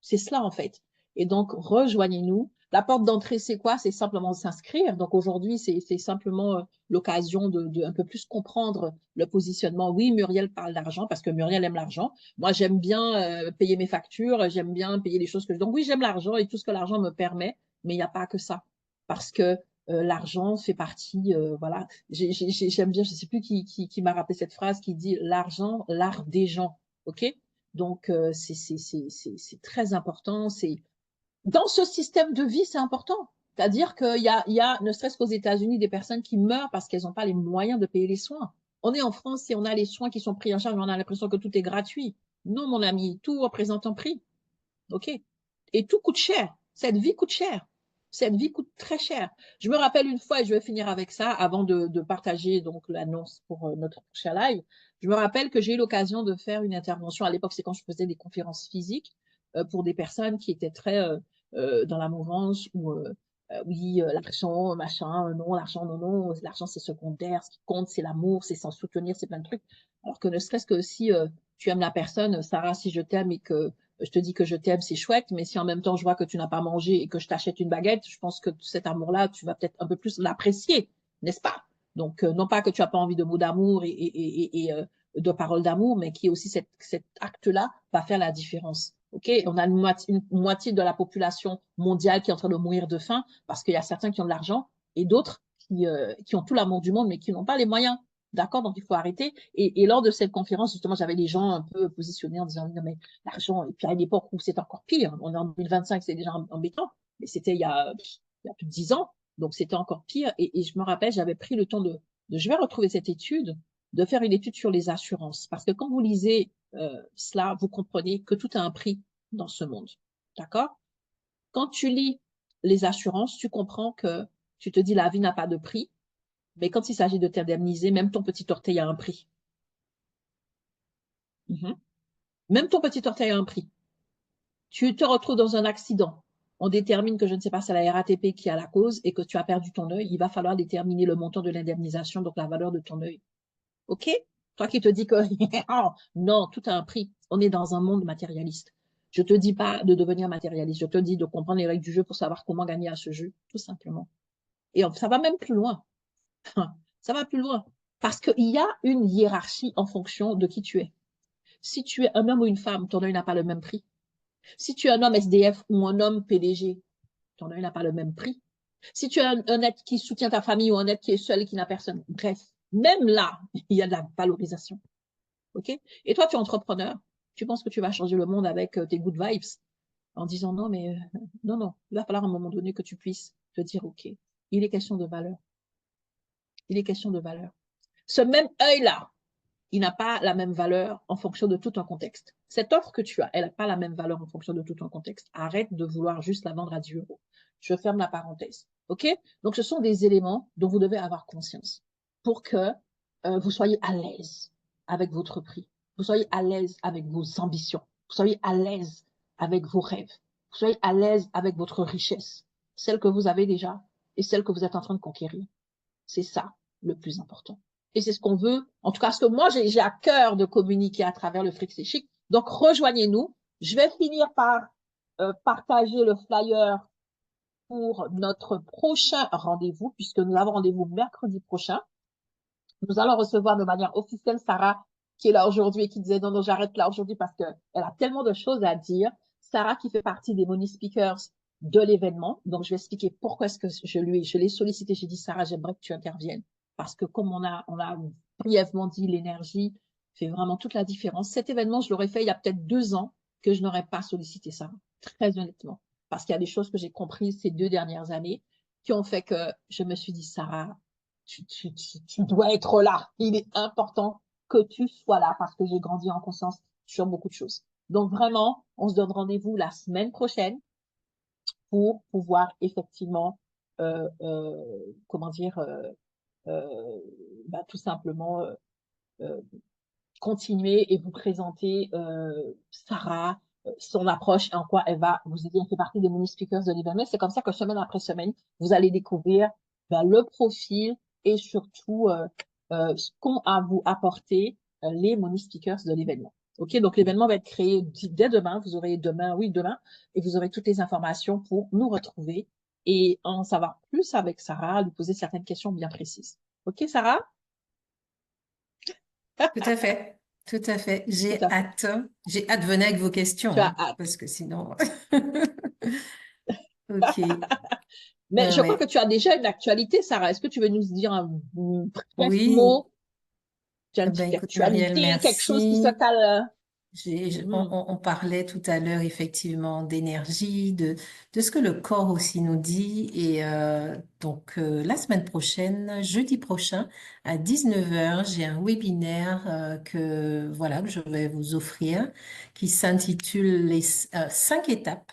Speaker 1: C'est cela, en fait. Et donc, rejoignez-nous. La porte d'entrée, c'est quoi? C'est simplement s'inscrire. Donc, aujourd'hui, c'est simplement l'occasion de un peu plus comprendre le positionnement. Oui, Muriel parle d'argent parce que Muriel aime l'argent. Moi, j'aime bien payer mes factures, j'aime bien payer les choses que je... Donc, oui, j'aime l'argent et tout ce que l'argent me permet, mais il n'y a pas que ça. parce que l'argent fait partie, voilà. J'aime bien, je ne sais plus qui m'a rappelé cette phrase qui dit l'argent, l'art des gens. OK? Donc, c'est très important. Dans ce système de vie, c'est important. C'est-à-dire qu'il y a, ne serait-ce qu'aux États-Unis, des personnes qui meurent parce qu'elles n'ont pas les moyens de payer les soins. On est en France et on a les soins qui sont pris en charge, on a l'impression que tout est gratuit. Non, mon ami, tout représente un prix. OK? Et tout coûte cher. Cette vie coûte cher. Cette vie coûte très cher. Je me rappelle une fois, et je vais finir avec ça avant de partager donc l'annonce pour notre prochain live. Je me rappelle que j'ai eu l'occasion de faire une intervention. À l'époque, c'est quand je faisais des conférences physiques pour des personnes qui étaient très dans la mouvance ou oui, l'argent, machin, non, l'argent, non, non, l'argent c'est secondaire, ce qui compte c'est l'amour, c'est s'en soutenir, c'est plein de trucs. Alors que ne serait-ce que si tu aimes la personne, Sarah, si je t'aime et que je te dis que je t'aime, c'est chouette, mais si en même temps je vois que tu n'as pas mangé et que je t'achète une baguette, je pense que cet amour-là, tu vas peut-être un peu plus l'apprécier, n'est-ce pas? Donc, non pas que tu n'as pas envie de mots d'amour et de paroles d'amour, mais qui est aussi cet acte-là va faire la différence. OK? On a une moitié de la population mondiale qui est en train de mourir de faim parce qu'il y a certains qui ont de l'argent et d'autres qui ont tout l'amour du monde, mais qui n'ont pas les moyens. D'accord? Donc, il faut arrêter. Et lors de cette conférence, justement, j'avais les gens un peu positionnés en disant, non, mais l'argent, et puis à une époque où c'est encore pire, on est en 2025, c'est déjà embêtant, mais c'était il y a plus de 10 ans, donc c'était encore pire. Et je me rappelle, j'avais pris le temps je vais retrouver cette étude, de faire une étude sur les assurances. Parce que quand vous lisez cela, vous comprenez que tout a un prix dans ce monde. D'accord? Quand tu lis les assurances, tu comprends que tu te dis la vie n'a pas de prix, mais quand il s'agit de t'indemniser, même ton petit orteil a un prix. Même ton petit orteil a un prix. Tu te retrouves dans un accident. On détermine que je ne sais pas, c'est la RATP qui a la cause et que tu as perdu ton œil. Il va falloir déterminer le montant de l'indemnisation, donc la valeur de ton œil. OK? Toi qui te dis que non, tout a un prix. On est dans un monde matérialiste. Je ne te dis pas de devenir matérialiste. Je te dis de comprendre les règles du jeu pour savoir comment gagner à ce jeu, tout simplement. Et ça va même plus loin. Ça va plus loin. Parce qu'il y a une hiérarchie en fonction de qui tu es. Si tu es un homme ou une femme, ton œil n'a pas le même prix. Si tu es un homme SDF ou un homme PDG, ton œil n'a pas le même prix. Si tu es un être qui soutient ta famille ou un être qui est seul et qui n'a personne, bref, même là, il y a de la valorisation. OK? Et toi, tu es entrepreneur, tu penses que tu vas changer le monde avec tes good vibes en disant non, mais non, non, il va falloir à un moment donné que tu puisses te dire OK, il est question de valeur. Il est question de valeur. Ce même œil-là, il n'a pas la même valeur en fonction de tout un contexte. Cette offre que tu as, elle n'a pas la même valeur en fonction de tout un contexte. Arrête de vouloir juste la vendre à 10 euros. Je ferme la parenthèse. OK? Donc, ce sont des éléments dont vous devez avoir conscience pour que vous soyez à l'aise avec votre prix. Vous soyez à l'aise avec vos ambitions. Vous soyez à l'aise avec vos rêves. Vous soyez à l'aise avec votre richesse, celle que vous avez déjà et celle que vous êtes en train de conquérir. C'est ça le plus important. Et c'est ce qu'on veut. En tout cas, ce que moi, j'ai à cœur de communiquer à travers le Fric C'est Chic. Donc, rejoignez-nous. Je vais finir par partager le flyer pour notre prochain rendez-vous, puisque nous avons rendez-vous mercredi prochain. Nous allons recevoir de manière officielle Sarah, qui est là aujourd'hui et qui disait non, non, j'arrête là aujourd'hui parce qu'elle a tellement de choses à dire. Sarah, qui fait partie des Money Speakers de l'événement. Donc, je vais expliquer pourquoi est-ce que je l'ai sollicité. J'ai dit, Sarah, j'aimerais que tu interviennes. Parce que comme on a brièvement dit, l'énergie fait vraiment toute la différence. Cet événement, je l'aurais fait il y a peut-être 2 ans que je n'aurais pas sollicité Sarah, très honnêtement. Parce qu'il y a des choses que j'ai comprises ces 2 dernières années qui ont fait que je me suis dit, Sarah, tu dois être là. Il est important que tu sois là parce que j'ai grandi en conscience sur beaucoup de choses. Donc vraiment, on se donne rendez-vous la semaine prochaine pour pouvoir effectivement, comment dire, tout simplement continuer et vous présenter Sarah, son approche et en quoi elle va vous aider. Elle fait partie des Money Speakers de l'événement. C'est comme ça que semaine après semaine, vous allez découvrir le profil et surtout ce qu'ont à vous apporter les Money Speakers de l'événement. OK, donc l'événement va être créé dès demain. Vous aurez demain, et vous aurez toutes les informations pour nous retrouver et en savoir plus avec Sarah, lui poser certaines questions bien précises. OK, Sarah?
Speaker 2: Tout à fait. Tout à fait.
Speaker 1: Tout à fait.
Speaker 2: J'ai hâte, venez avec vos questions,
Speaker 1: Tu as hâte.
Speaker 2: parce que sinon. OK.
Speaker 1: Mais
Speaker 2: Ouais,
Speaker 1: je crois que
Speaker 2: ouais.
Speaker 1: tu as déjà une actualité, Sarah. Est-ce que tu veux nous dire un bref
Speaker 2: Oui.
Speaker 1: mot? Tu as
Speaker 2: Eh
Speaker 1: une
Speaker 2: ben,
Speaker 1: petite
Speaker 2: écoute, Marielle,
Speaker 1: actualité, quelque chose qui se
Speaker 2: merci.
Speaker 1: cale?
Speaker 2: On,
Speaker 1: Mhm.
Speaker 2: on parlait tout à l'heure effectivement d'énergie, de ce que le corps aussi nous dit. Et donc la semaine prochaine, jeudi prochain, à 19h, j'ai un webinaire que voilà que je vais vous offrir qui s'intitule les 5 étapes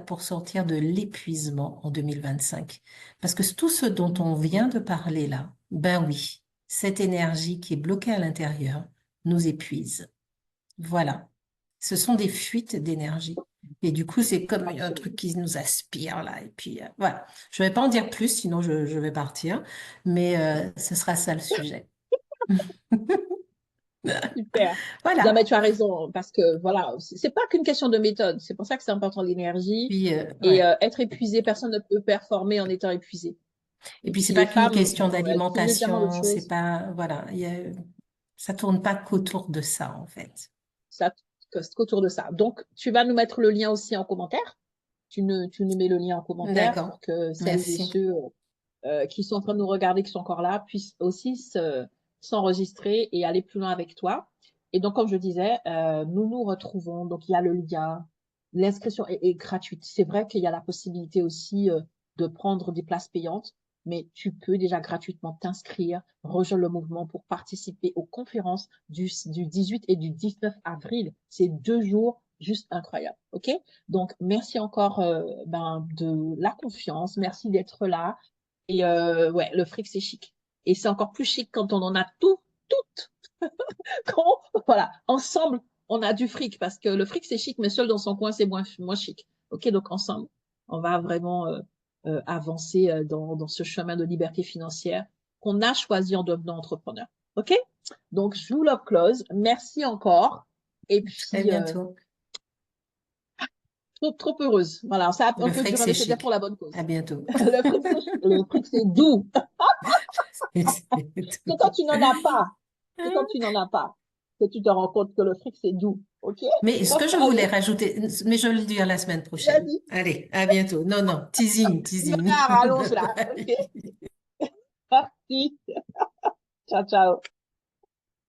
Speaker 2: pour sortir de l'épuisement en 2025. Parce que tout ce dont on vient de parler là, ben oui, cette énergie qui est bloquée à l'intérieur nous épuise. Voilà. Ce sont des fuites d'énergie. Et du coup, c'est comme un truc
Speaker 1: Absolument.
Speaker 2: qui nous aspire là. Et puis, voilà. Je ne vais pas en dire plus, sinon je vais partir. Mais ce sera ça le sujet.
Speaker 1: Super. Non, mais
Speaker 2: Voilà.
Speaker 1: tu as raison, parce que voilà, c'est pas qu'une question de méthode. C'est pour ça que c'est important l'énergie.
Speaker 2: Puis,
Speaker 1: Et
Speaker 2: ouais.
Speaker 1: être épuisé, personne ne peut performer en étant épuisé.
Speaker 2: Et
Speaker 1: Et
Speaker 2: puis, c'est
Speaker 1: puis
Speaker 2: pas
Speaker 1: les
Speaker 2: qu'une
Speaker 1: femmes,
Speaker 2: question
Speaker 1: elles cumulent tellement de
Speaker 2: d'alimentation. C'est
Speaker 1: choses.
Speaker 2: pas, voilà. Ça tourne pas qu'autour de ça, en fait.
Speaker 1: Ça, qu'autour de ça. Donc, tu vas nous mettre le lien aussi en commentaire. Tu nous mets le lien en commentaire
Speaker 2: D'accord.
Speaker 1: pour que celles et
Speaker 2: Merci.
Speaker 1: ceux qui sont en train de nous regarder, qui sont encore là, puissent aussi s'enregistrer et aller plus loin avec toi. Et donc, comme je disais, nous nous retrouvons. Donc, il y a le lien. L'inscription est gratuite. C'est vrai qu'il y a la possibilité aussi de prendre des places payantes, mais tu peux déjà gratuitement t'inscrire, rejoindre le mouvement pour participer aux conférences du 18 et du 19 avril. C'est 2 jours juste incroyables. OK? Donc, merci encore de la confiance. Merci d'être là. Et ouais, le fric, c'est chic. Et c'est encore plus chic quand on en a toutes. Quand, voilà, ensemble, on a du fric. Parce que le fric, c'est chic, mais seul dans son coin, c'est moins chic. OK, donc ensemble, on va vraiment avancer dans ce chemin de liberté financière qu'on a choisi en devenant entrepreneur. OK? Donc, je vous love close. Merci encore. Et
Speaker 2: Très
Speaker 1: puis,
Speaker 2: bientôt.
Speaker 1: trop heureuse. Voilà, ça a un
Speaker 2: Le
Speaker 1: peu
Speaker 2: fric,
Speaker 1: duré,
Speaker 2: c'est
Speaker 1: mais c'était pour
Speaker 2: chic.
Speaker 1: la bonne
Speaker 2: À
Speaker 1: cause.
Speaker 2: bientôt.
Speaker 1: Le fric, c'est doux.
Speaker 2: C'est
Speaker 1: C'est quand
Speaker 2: tout.
Speaker 1: tu n'en as pas. C'est quand tu n'en as pas que tu te rends compte que le fric, c'est doux. OK?
Speaker 2: Mais ce que je voulais
Speaker 1: Allez,
Speaker 2: rajouter, mais je vais le dire la semaine prochaine.
Speaker 1: vas-y.
Speaker 2: Allez, à bientôt. Non, non, teasing,
Speaker 1: Non,
Speaker 2: teasing.
Speaker 1: allons là. OK?
Speaker 2: Bye.
Speaker 1: Parti. Ciao, ciao.